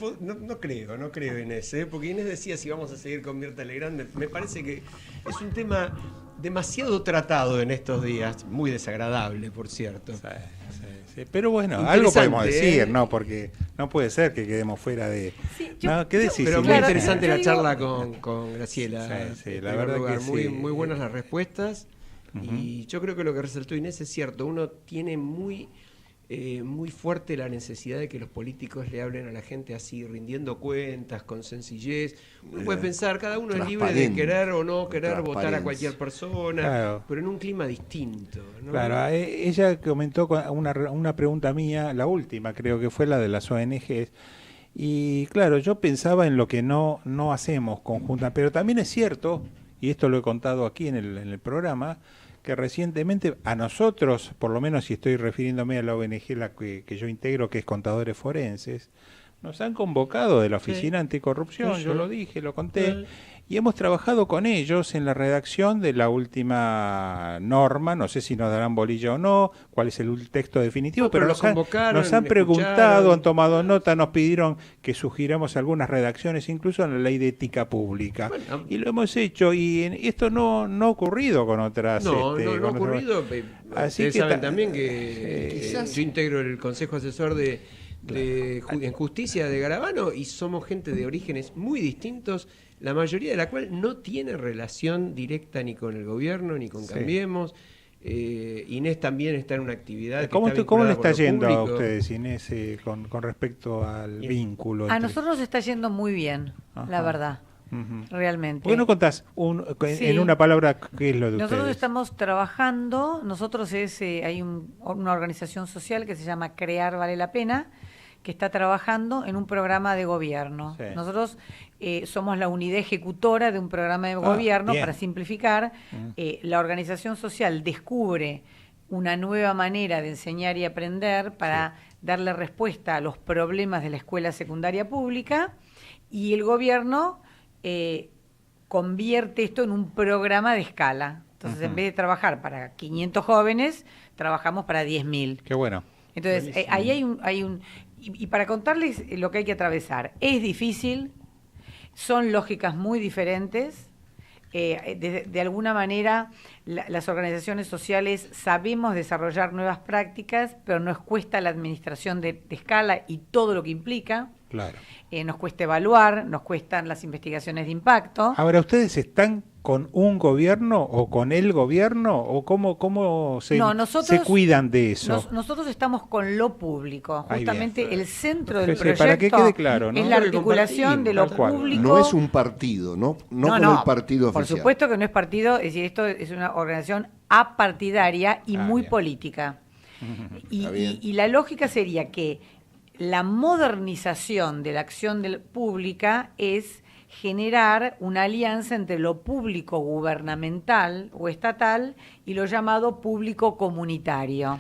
creo, Inés, porque Inés decía si vamos a seguir con Mirta Legrand. Me parece que es un tema demasiado tratado en estos días, muy desagradable, por cierto. Sí. Pero bueno, algo podemos decir, ¿no? Porque no puede ser que quedemos fuera de... Sí, ¿Qué decís? Pero muy claro, interesante yo la digo- charla con Graciela. Sí, la verdad que muy, sí. muy buenas las respuestas. Y yo creo que lo que resaltó Inés es cierto. Uno tiene muy fuerte la necesidad de que los políticos le hablen a la gente así, rindiendo cuentas, con sencillez. Uno puede pensar, cada uno es libre de querer o no querer votar a cualquier persona, Claro. pero en un clima distinto, ¿no? Claro, ella comentó una pregunta mía, la última creo que fue la de las ONGs, y claro, yo pensaba en lo que no hacemos conjunta, pero también es cierto, y esto lo he contado aquí en el programa, que recientemente a nosotros, por lo menos si estoy refiriéndome a la ONG que yo integro, que es Contadores Forenses, nos han convocado de la Oficina Anticorrupción, Sí. yo lo dije, lo conté, y hemos trabajado con ellos en la redacción de la última norma, no sé si nos darán bolilla o no, cuál es el texto definitivo, No, pero los convocaron, nos han preguntado, escucharon. han tomado nota, nos pidieron que sugiramos algunas redacciones, incluso en la ley de ética pública. Bueno. Y lo hemos hecho, y esto no ha ocurrido con otras... No ha con otras- ocurrido. Así Ustedes que saben también que quizás- yo integro el Consejo Asesor en Justicia de Garabano y somos gente de orígenes muy distintos, la mayoría de la cual no tiene relación directa ni con el gobierno ni con Sí. Cambiemos. Inés también está en una actividad que ¿Cómo, está cómo le vinculada está con lo yendo a público. ustedes, Inés, con respecto al vínculo? A entre- nosotros nos está yendo muy bien, Ajá. la verdad, Ujú. realmente. ¿Por qué no contás Sí. en una palabra qué es lo de Nosotros ustedes? estamos trabajando, hay una organización social que se llama Crear Vale la Pena, que está trabajando en un programa de gobierno. Sí. Nosotros somos la unidad ejecutora de un programa de gobierno, bien. para simplificar. La organización social descubre una nueva manera de enseñar y aprender para darle respuesta a los problemas de la escuela secundaria pública, y el gobierno convierte esto en un programa de escala. Entonces, en vez de trabajar para 500 jóvenes, trabajamos para 10.000. Qué bueno. Entonces, ahí hay un y para contarles lo que hay que atravesar, es difícil, son lógicas muy diferentes. De alguna manera, las organizaciones sociales sabemos desarrollar nuevas prácticas, pero nos cuesta la administración de escala y todo lo que implica. Claro. Nos cuesta evaluar, nos cuestan las investigaciones de impacto. Ahora, ¿ustedes están con un gobierno o con el gobierno o cómo se cuidan de eso? Nosotros estamos con lo público. Ahí Justamente bien. el centro del Sí, proyecto para que quede claro, ¿no? es la Lo que articulación de lo tal cual. público. No es un partido, no con el partido por oficial. supuesto que no es partido, es decir, esto es una organización apartidaria y muy bien. política. Está bien. Y la lógica sería que la modernización de la acción pública es generar una alianza entre lo público gubernamental o estatal y lo llamado público comunitario,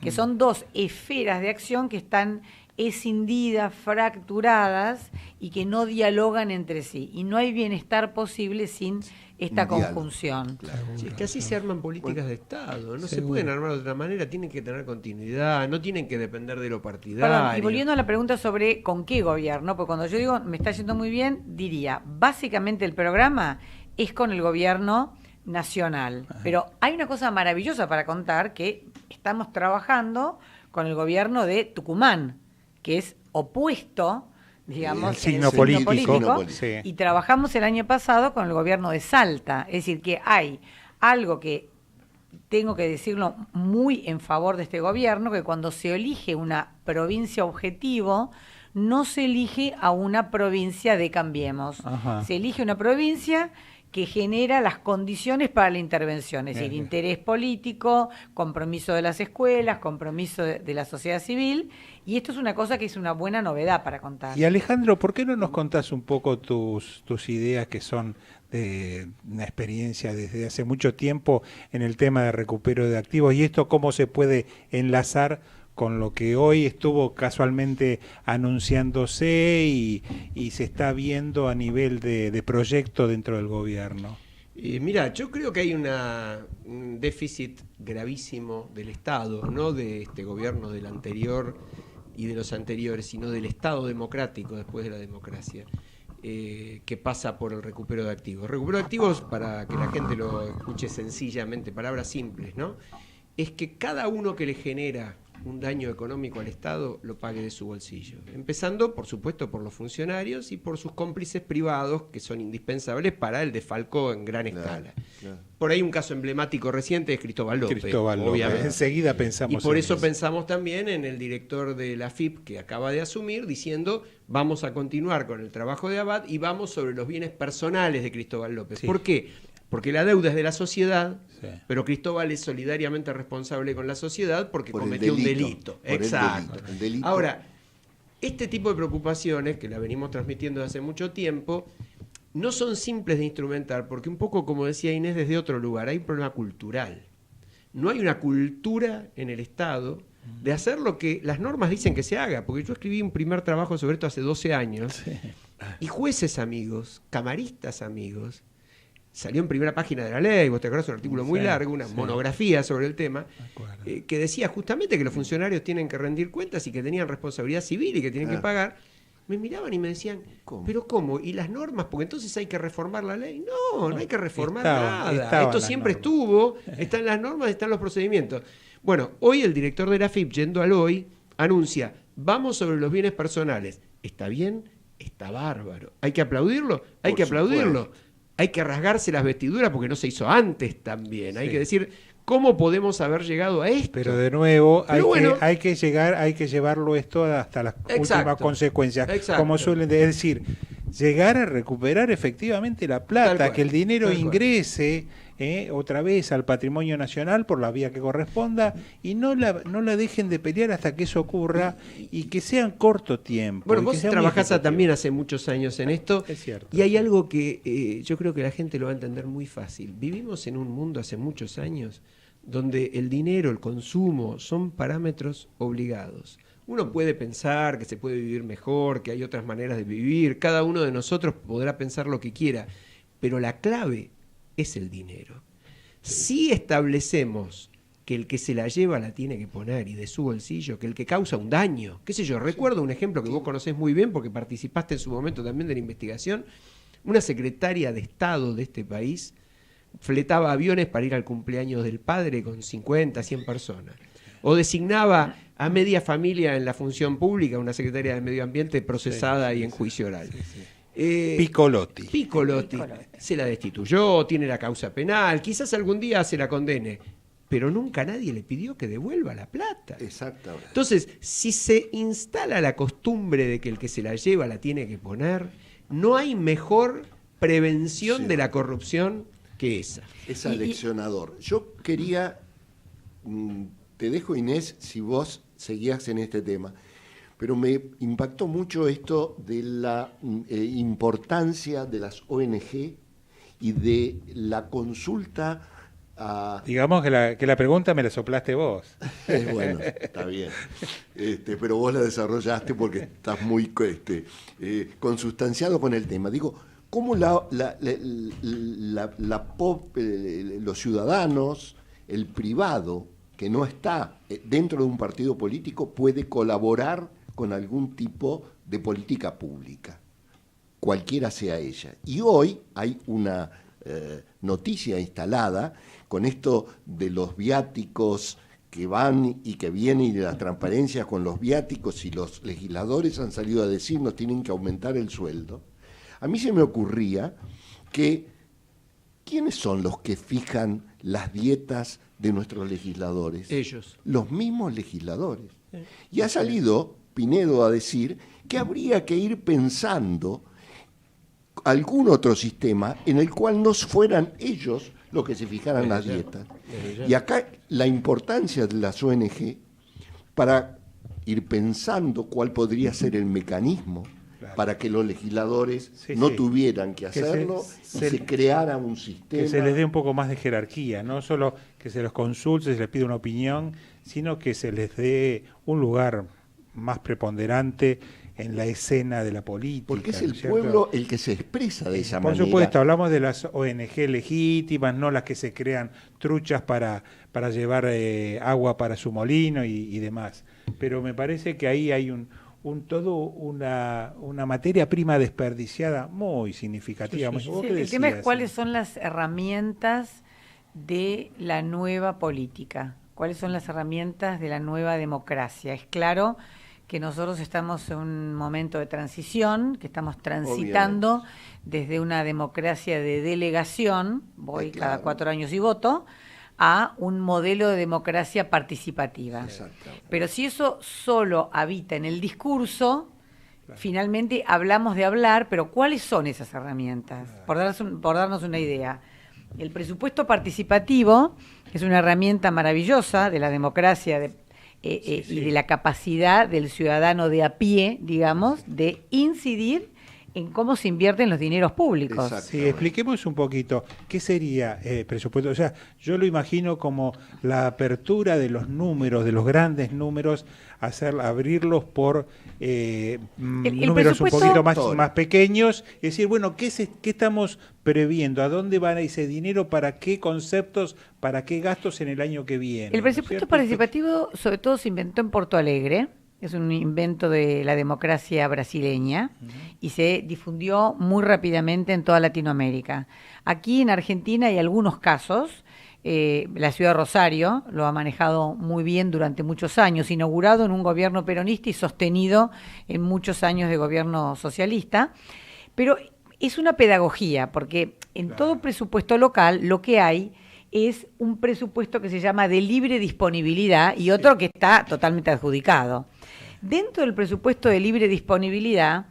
que son dos esferas de acción que están escindidas, fracturadas y que no dialogan entre sí. Y no hay bienestar posible sin esta Un diálogo. conjunción. Sí, es que así se arman políticas de Estado, no se seguro. pueden armar de otra manera, tienen que tener continuidad, no tienen que depender de lo partidario. Perdón, y volviendo a la pregunta sobre con qué gobierno, porque cuando yo digo me está yendo muy bien, diría, básicamente el programa es con el gobierno nacional. Pero hay una cosa maravillosa para contar, que estamos trabajando con el gobierno de Tucumán, que es opuesto, digamos, El signo en político. Sí. y trabajamos el año pasado con el gobierno de Salta. Es decir, que hay algo que tengo que decirlo muy en favor de este gobierno, que cuando se elige una provincia objetivo, no se elige a una provincia de Cambiemos. Ajá. Se elige una provincia que genera las condiciones para la intervención, es decir, interés político, compromiso de las escuelas, compromiso de la sociedad civil, y esto es una cosa que es una buena novedad para contar. Y Alejandro, ¿por qué no nos contás un poco tus ideas que son de una experiencia desde hace mucho tiempo en el tema de recupero de activos y esto cómo se puede enlazar con lo que hoy estuvo casualmente anunciándose y se está viendo a nivel de proyecto dentro del gobierno? Mira, yo creo que hay un déficit gravísimo del Estado, no de este gobierno, del anterior y de los anteriores, sino del Estado democrático después de la democracia, que pasa por el recupero de activos. Recupero de activos, para que la gente lo escuche sencillamente, palabras simples, ¿no? Es que cada uno que le genera un daño económico al Estado lo pague de su bolsillo. Empezando, por supuesto, por los funcionarios y por sus cómplices privados, que son indispensables para el desfalco en gran escala. Claro. Por ahí un caso emblemático reciente es Cristóbal López. Obviamente. Enseguida pensamos y por en eso pensamos también en el director de la AFIP que acaba de asumir, diciendo vamos a continuar con el trabajo de Abad y vamos sobre los bienes personales de Cristóbal López. Sí. ¿Por qué? Porque la deuda es de la sociedad, sí, pero Cristóbal es solidariamente responsable con la sociedad porque por cometió un delito. Por Exacto. El delito. Ahora, este tipo de preocupaciones, que la venimos transmitiendo desde hace mucho tiempo, no son simples de instrumentar, porque un poco, como decía Inés, desde otro lugar, hay un problema cultural. No hay una cultura en el Estado de hacer lo que las normas dicen que se haga, porque yo escribí un primer trabajo sobre esto hace 12 años, sí, y jueces amigos, camaristas amigos, salió en primera página de la ley, vos te acordás, un artículo muy largo, una monografía sobre el tema, que decía justamente que los funcionarios tienen que rendir cuentas y que tenían responsabilidad civil y que tienen que pagar. Me miraban y me decían, ¿pero cómo? ¿Y las normas? Porque entonces hay que reformar la ley. No hay que reformar nada. Esto siempre estuvo, están las normas, están los procedimientos. Bueno, hoy el director de la AFIP, yendo al hoy, anuncia, vamos sobre los bienes personales. ¿Está bien? Está bárbaro. ¿Hay que aplaudirlo? Hay que aplaudirlo. Hay que rasgarse las vestiduras porque no se hizo antes también. Sí. Hay que decir, ¿cómo podemos haber llegado a esto? Pero de nuevo, hay que llevarlo esto hasta las últimas consecuencias. Exacto. Como suelen decir, llegar a recuperar efectivamente la plata, que el dinero ingrese otra vez al patrimonio nacional por la vía que corresponda y no la dejen de pelear hasta que eso ocurra y que sea en corto tiempo. Bueno, vos trabajás también hace muchos años en esto. Es cierto. Y hay algo que yo creo que la gente lo va a entender muy fácil. Vivimos en un mundo hace muchos años donde el dinero, el consumo, son parámetros obligados. Uno puede pensar que se puede vivir mejor, que hay otras maneras de vivir, cada uno de nosotros podrá pensar lo que quiera, pero la clave es el dinero. Si establecemos que el que se la lleva la tiene que poner y de su bolsillo, que el que causa un daño, qué sé yo, recuerdo un ejemplo que vos conocés muy bien porque participaste en su momento también de la investigación, una secretaria de Estado de este país fletaba aviones para ir al cumpleaños del padre con 50, 100 personas. O designaba a media familia en la función pública, una secretaria de Medio Ambiente procesada y en juicio oral. Piccolotti se la destituyó, tiene la causa penal, quizás algún día se la condene, pero nunca nadie le pidió que devuelva la plata. Exactamente. Entonces, si se instala la costumbre de que el que se la lleva la tiene que poner, no hay mejor prevención de la corrupción que esa. Es aleccionador. Yo quería, te dejo Inés, si vos seguías en este tema, pero me impactó mucho esto de la importancia de las ONG y de la consulta a... Digamos que la pregunta me la soplaste vos. Bueno, está bien. Pero vos la desarrollaste porque estás muy consustanciado con el tema. Digo, ¿cómo los ciudadanos, el privado, que no está dentro de un partido político, puede colaborar con algún tipo de política pública, cualquiera sea ella? Y hoy hay una noticia instalada con esto de los viáticos que van y que vienen y de la transparencia con los viáticos, y los legisladores han salido a decir nos tienen que aumentar el sueldo. A mí se me ocurría que ¿quiénes son los que fijan las dietas de nuestros legisladores? Ellos. Los mismos legisladores. Y ha salido Pinedo a decir que habría que ir pensando algún otro sistema en el cual no fueran ellos los que se fijaran las dietas. Y acá la importancia de las ONG para ir pensando cuál podría ser el mecanismo para que los legisladores no tuvieran que hacerlo y se creara un sistema. Que se les dé un poco más de jerarquía, no solo que se los consulte, se les pida una opinión, sino que se les dé un lugar más preponderante en la escena de la política. Porque es el ¿cierto? pueblo el que se expresa de esa manera. Por supuesto, hablamos de las ONG legítimas, no las que se crean truchas para llevar agua para su molino y demás. Pero me parece que ahí hay una materia prima desperdiciada muy significativa. Sí, el tema es cuáles son las herramientas de la nueva política, cuáles son las herramientas de la nueva democracia. Es claro que nosotros estamos en un momento de transición, que estamos transitando desde una democracia de delegación, voy cada 4 años y voto, a un modelo de democracia participativa. Pero si eso solo habita en el discurso, finalmente hablamos de hablar, pero ¿cuáles son esas herramientas? Por darnos una idea. El presupuesto participativo es una herramienta maravillosa de la democracia y de la capacidad del ciudadano de a pie, digamos, de incidir en cómo se invierten los dineros públicos. Sí, expliquemos un poquito, ¿qué sería presupuesto? O sea, yo lo imagino como la apertura de los números, de los grandes números, abrirlos por números un poquito más pequeños, y decir, bueno, ¿qué estamos previendo? ¿A dónde va ese dinero? ¿Para qué conceptos? ¿Para qué gastos en el año que viene? El presupuesto participativo, sobre todo, se inventó en Porto Alegre. Es un invento de la democracia brasileña y se difundió muy rápidamente en toda Latinoamérica. Aquí en Argentina hay algunos casos. La ciudad de Rosario lo ha manejado muy bien durante muchos años, inaugurado en un gobierno peronista y sostenido en muchos años de gobierno socialista. Pero es una pedagogía, porque en todo presupuesto local lo que hay es un presupuesto que se llama de libre disponibilidad y otro que está totalmente adjudicado. Dentro del presupuesto de libre disponibilidad,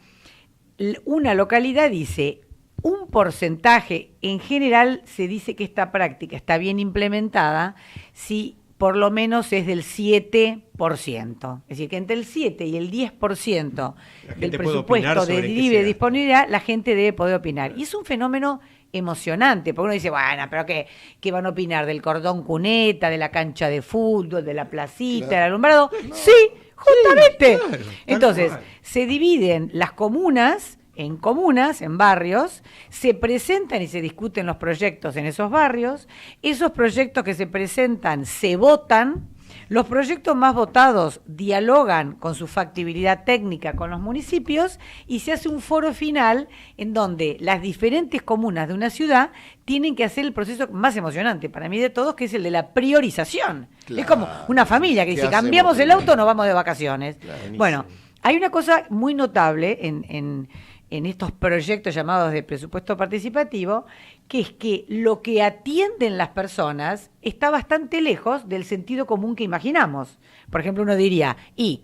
una localidad dice un porcentaje, en general se dice que esta práctica está bien implementada si por lo menos es del 7%. Es decir, que entre el 7 y el 10% del presupuesto de libre disponibilidad, la gente debe poder opinar. Y es un fenómeno emocionante, porque uno dice, bueno, pero ¿qué van a opinar? ¿Del cordón cuneta, de la cancha de fútbol, de la placita, del alumbrado? No. Sí, justamente. Sí, claro, entonces, se dividen las comunas, en barrios, se presentan y se discuten los proyectos en esos barrios, esos proyectos que se presentan se votan, los proyectos más votados dialogan con su factibilidad técnica con los municipios y se hace un foro final en donde las diferentes comunas de una ciudad tienen que hacer el proceso más emocionante para mí de todos, que es el de la priorización. Claro. Es como una familia que dice, cambiamos el auto, nos vamos de vacaciones. Claro, bueno, hay una cosa muy notable en estos proyectos llamados de presupuesto participativo, que es que lo que atienden las personas está bastante lejos del sentido común que imaginamos. Por ejemplo, uno diría,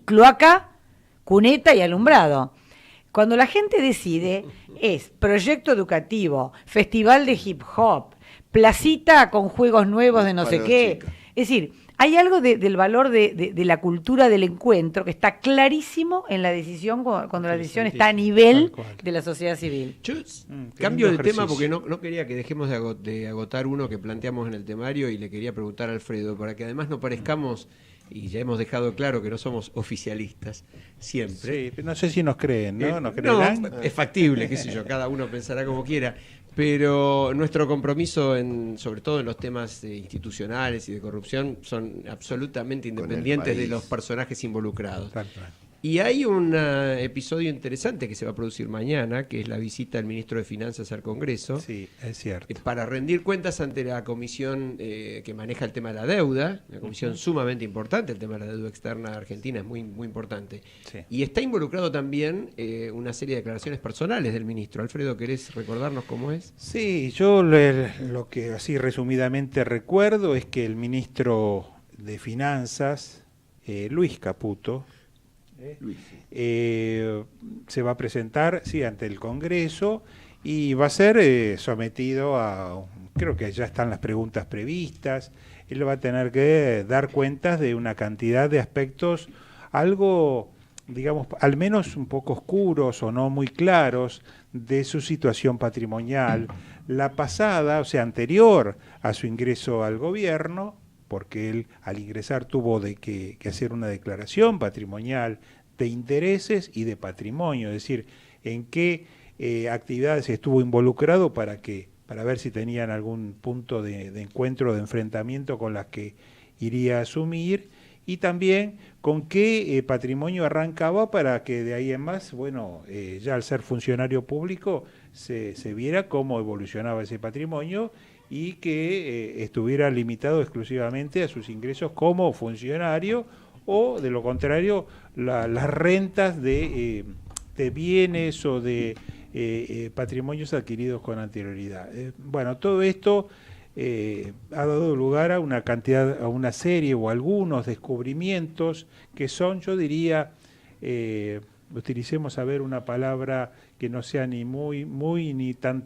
cloaca, cuneta y alumbrado. Cuando la gente decide, es proyecto educativo, festival de hip hop, placita con juegos nuevos de no sé qué. Es decir, hay algo del valor de la cultura del encuentro que está clarísimo en la decisión cuando la decisión está a nivel de la sociedad civil. Yo cambio de tema porque no quería que dejemos de agotar uno que planteamos en el temario y le quería preguntar a Alfredo, para que además no parezcamos, y ya hemos dejado claro que no somos oficialistas siempre. Sí, no sé si nos creen, ¿no? ¿Nos creerán? No, es factible, qué sé yo, cada uno pensará como quiera. Pero nuestro compromiso, sobre todo en los temas institucionales y de corrupción, son absolutamente independientes de los personajes involucrados. Y hay un episodio interesante que se va a producir mañana, que es la visita del ministro de Finanzas al Congreso. Sí, es cierto. Para rendir cuentas ante la comisión que maneja el tema de la deuda, una comisión sumamente importante. El tema de la deuda externa de Argentina es muy, muy importante. Sí. Y está involucrado también una serie de declaraciones personales del ministro. Alfredo, ¿querés recordarnos cómo es? Sí, yo lo que así resumidamente recuerdo es que el ministro de Finanzas, Luis Caputo, Luis. Se va a presentar, sí, ante el Congreso y va a ser sometido a, creo que ya están las preguntas previstas, él va a tener que dar cuentas de una cantidad de aspectos algo, digamos, al menos un poco oscuros o no muy claros de su situación patrimonial. La pasada, o sea, anterior a su ingreso al gobierno, porque él al ingresar tuvo que hacer una declaración patrimonial de intereses y de patrimonio, es decir, en qué actividades estuvo involucrado para ver si tenían algún punto de encuentro, de enfrentamiento con las que iría a asumir, y también con qué patrimonio arrancaba para que de ahí en más, bueno, ya al ser funcionario público se viera cómo evolucionaba ese patrimonio y que estuviera limitado exclusivamente a sus ingresos como funcionario o, de lo contrario, las rentas de bienes o de patrimonios adquiridos con anterioridad. Bueno, todo esto ha dado lugar a una serie o algunos descubrimientos que son, yo diría, utilicemos a ver una palabra que no sea ni muy, muy ni tan,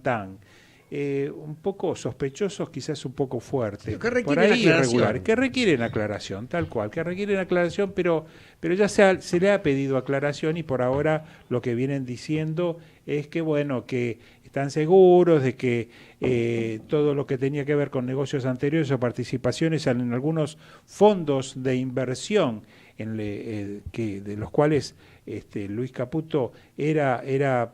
un poco sospechosos, quizás un poco fuertes, por ahí irregular, que requieren aclaración, tal cual, que requieren aclaración, pero ya se le ha pedido aclaración y por ahora lo que vienen diciendo es que, bueno, que están seguros de que todo lo que tenía que ver con negocios anteriores o participaciones en algunos fondos de inversión de los cuales Luis Caputo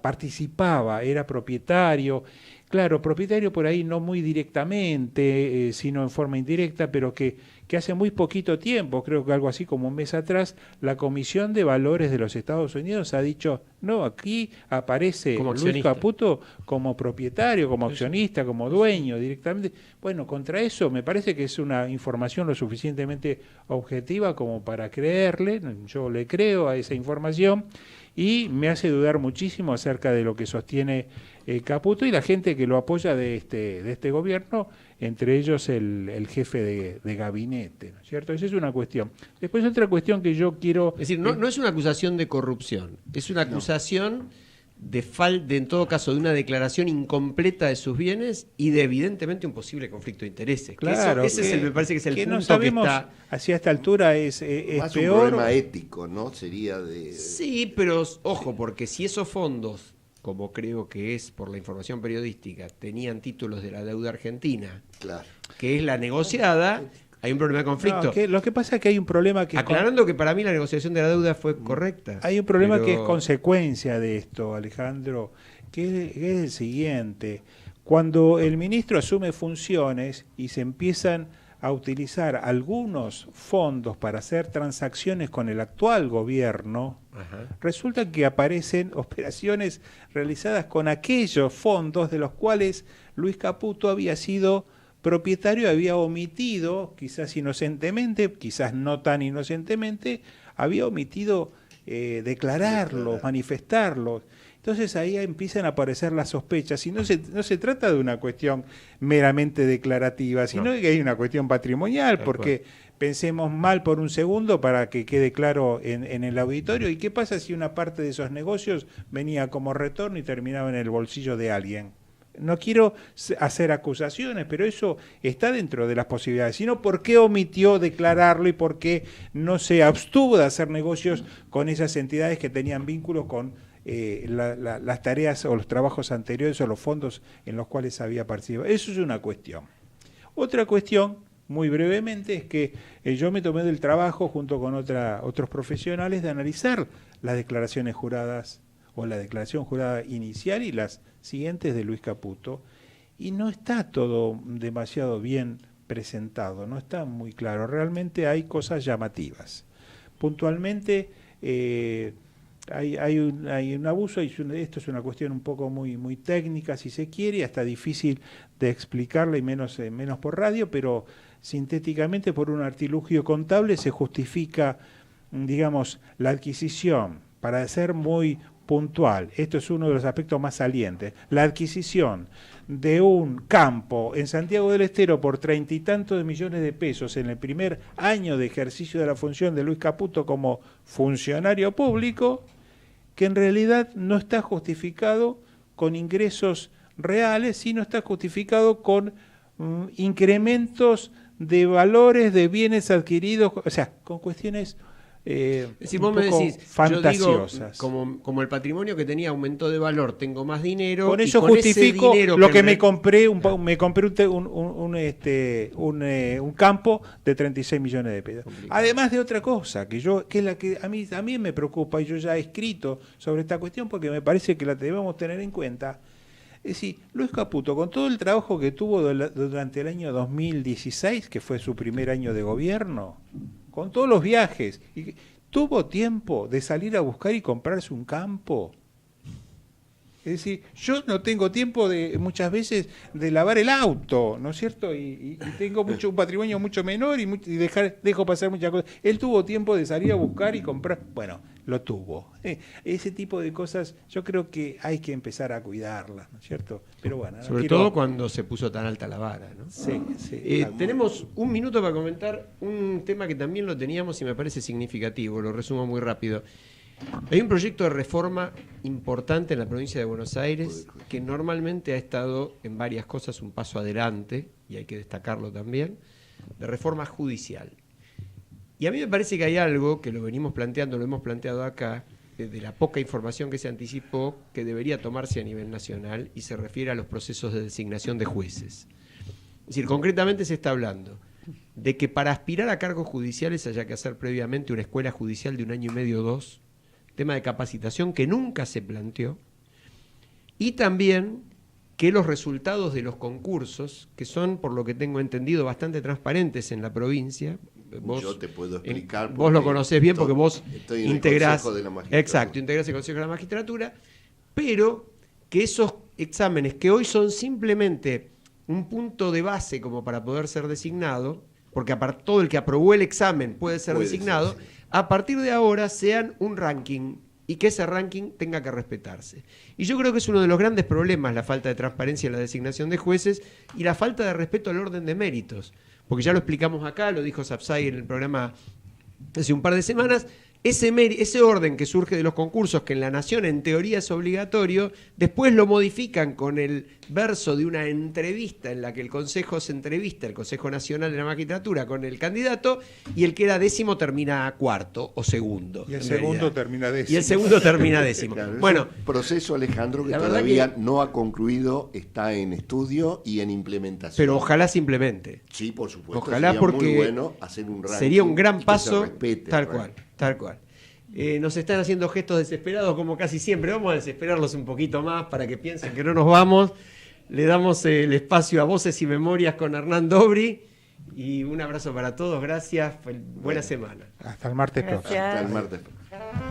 participaba, era propietario. Claro, propietario por ahí no muy directamente, sino en forma indirecta, pero que hace muy poquito tiempo, creo que algo así como un mes atrás, la Comisión de Valores de los Estados Unidos ha dicho, no, aquí aparece Luis Caputo como propietario, como accionista, como dueño directamente. Bueno, contra eso me parece que es una información lo suficientemente objetiva como para creerle, yo le creo a esa información, y me hace dudar muchísimo acerca de lo que sostiene Caputo y la gente que lo apoya de este gobierno, entre ellos el jefe de gabinete, ¿no es cierto? Esa es una cuestión. Después otra cuestión que yo quiero... Es decir, no es una acusación de corrupción, es una acusación de en todo caso, de una declaración incompleta de sus bienes y de evidentemente un posible conflicto de intereses. Claro, me parece que es el punto no sabemos, que está... hacia esta altura es más peor. Un problema ético, ¿no? Sería de... Sí, pero ojo, porque si esos fondos, como creo que es por la información periodística, tenían títulos de la deuda argentina, claro, que es la negociada, hay un problema de conflicto. No, lo que pasa es que hay un problema que... Aclarando que para mí la negociación de la deuda fue correcta. Hay un problema que es consecuencia de esto, Alejandro, que es el siguiente. Cuando el ministro asume funciones y se empiezan a utilizar algunos fondos para hacer transacciones con el actual gobierno, resulta que aparecen operaciones realizadas con aquellos fondos de los cuales Luis Caputo había sido propietario, había omitido, quizás inocentemente, quizás no tan inocentemente, había omitido declararlos, manifestarlos. Entonces ahí empiezan a aparecer las sospechas, y no se trata de una cuestión meramente declarativa, sino que hay una cuestión patrimonial, porque pensemos mal por un segundo para que quede claro en el auditorio, ¿y qué pasa si una parte de esos negocios venía como retorno y terminaba en el bolsillo de alguien? No quiero hacer acusaciones, pero eso está dentro de las posibilidades. Sino, ¿por qué omitió declararlo y por qué no se abstuvo de hacer negocios con esas entidades que tenían vínculos con las tareas o los trabajos anteriores o los fondos en los cuales había participado? Eso es una cuestión. Otra cuestión, muy brevemente, es que yo me tomé del trabajo junto con otros profesionales de analizar las declaraciones juradas o la declaración jurada inicial y las siguientes de Luis Caputo, y no está todo demasiado bien presentado, no está muy claro. Realmente hay cosas llamativas. Puntualmente hay un abuso, y esto es una cuestión un poco muy técnica, si se quiere, hasta difícil de explicarla y menos por radio, pero sintéticamente por un artilugio contable se justifica, digamos, la adquisición, para ser muy puntual, esto es uno de los aspectos más salientes, la adquisición de un campo en Santiago del Estero por 30 y tantos de millones de pesos en el primer año de ejercicio de la función de Luis Caputo como funcionario público, que en realidad no está justificado con ingresos reales, sino está justificado con incrementos de valores de bienes adquiridos, o sea, con cuestiones si vos me decís, fantasiosas. yo digo, como el patrimonio que tenía aumentó de valor, tengo más dinero. Con eso justifico lo que me compré, un campo de 36 millones de pesos. Complicado. Además de otra cosa, que es la que a mí me preocupa, y yo ya he escrito sobre esta cuestión porque me parece que la debemos tener en cuenta. Es decir, Luis Caputo, con todo el trabajo que tuvo durante el año 2016, que fue su primer año de gobierno, con todos los viajes, tuvo tiempo de salir a buscar y comprarse un campo. Es decir, yo no tengo tiempo muchas veces de lavar el auto, ¿no es cierto? Y tengo un patrimonio mucho menor y dejo pasar muchas cosas. Él tuvo tiempo de salir a buscar y comprar. Bueno, lo tuvo. Ese tipo de cosas yo creo que hay que empezar a cuidarlas, ¿no es cierto? Pero bueno, sobre todo cuando se puso tan alta la vara, ¿no? Sí, sí. Tenemos un minuto para comentar un tema que también lo teníamos y me parece significativo, lo resumo muy rápido. Hay un proyecto de reforma importante en la provincia de Buenos Aires que normalmente ha estado en varias cosas un paso adelante, y hay que destacarlo también, de reforma judicial. Y a mí me parece que hay algo que lo venimos planteando, lo hemos planteado acá, de la poca información que se anticipó, que debería tomarse a nivel nacional y se refiere a los procesos de designación de jueces. Es decir, concretamente se está hablando de que para aspirar a cargos judiciales haya que hacer previamente una escuela judicial de 1 año y medio o 2, tema de capacitación que nunca se planteó, y también que los resultados de los concursos, que son, por lo que tengo entendido, bastante transparentes en la provincia, yo te puedo explicar. Vos lo conocés bien porque vos integrás, el Consejo de la Magistratura. Exacto, integrás el Consejo de la Magistratura, pero que esos exámenes que hoy son simplemente un punto de base como para poder ser designado, porque aparte todo el que aprobó el examen puede ser designado, a partir de ahora sean un ranking y que ese ranking tenga que respetarse. Y yo creo que es uno de los grandes problemas la falta de transparencia en la designación de jueces y la falta de respeto al orden de méritos. Porque ya lo explicamos acá, lo dijo Sapsay en el programa hace un par de semanas, ese orden que surge de los concursos, que en la Nación en teoría es obligatorio, después lo modifican con el verso de una entrevista en la que el Consejo se entrevista, el Consejo Nacional de la Magistratura, con el candidato, y el que era 10º termina 4º o segundo. Y el segundo termina 10º. Y el segundo termina 10º. Claro, bueno, es un proceso, Alejandro, que todavía no ha concluido, está en estudio y en implementación. Pero ojalá se implemente. Sí, por supuesto. Ojalá, sería porque muy bueno hacer un ranking, sería un gran paso, tal cual. Nos están haciendo gestos desesperados como casi siempre. Vamos a desesperarlos un poquito más para que piensen que no nos vamos. Le damos el espacio a Voces y Memorias con Hernán Dobri. Y un abrazo para todos. Gracias. Buena semana. Hasta el martes próximo. Hasta el martes próximo.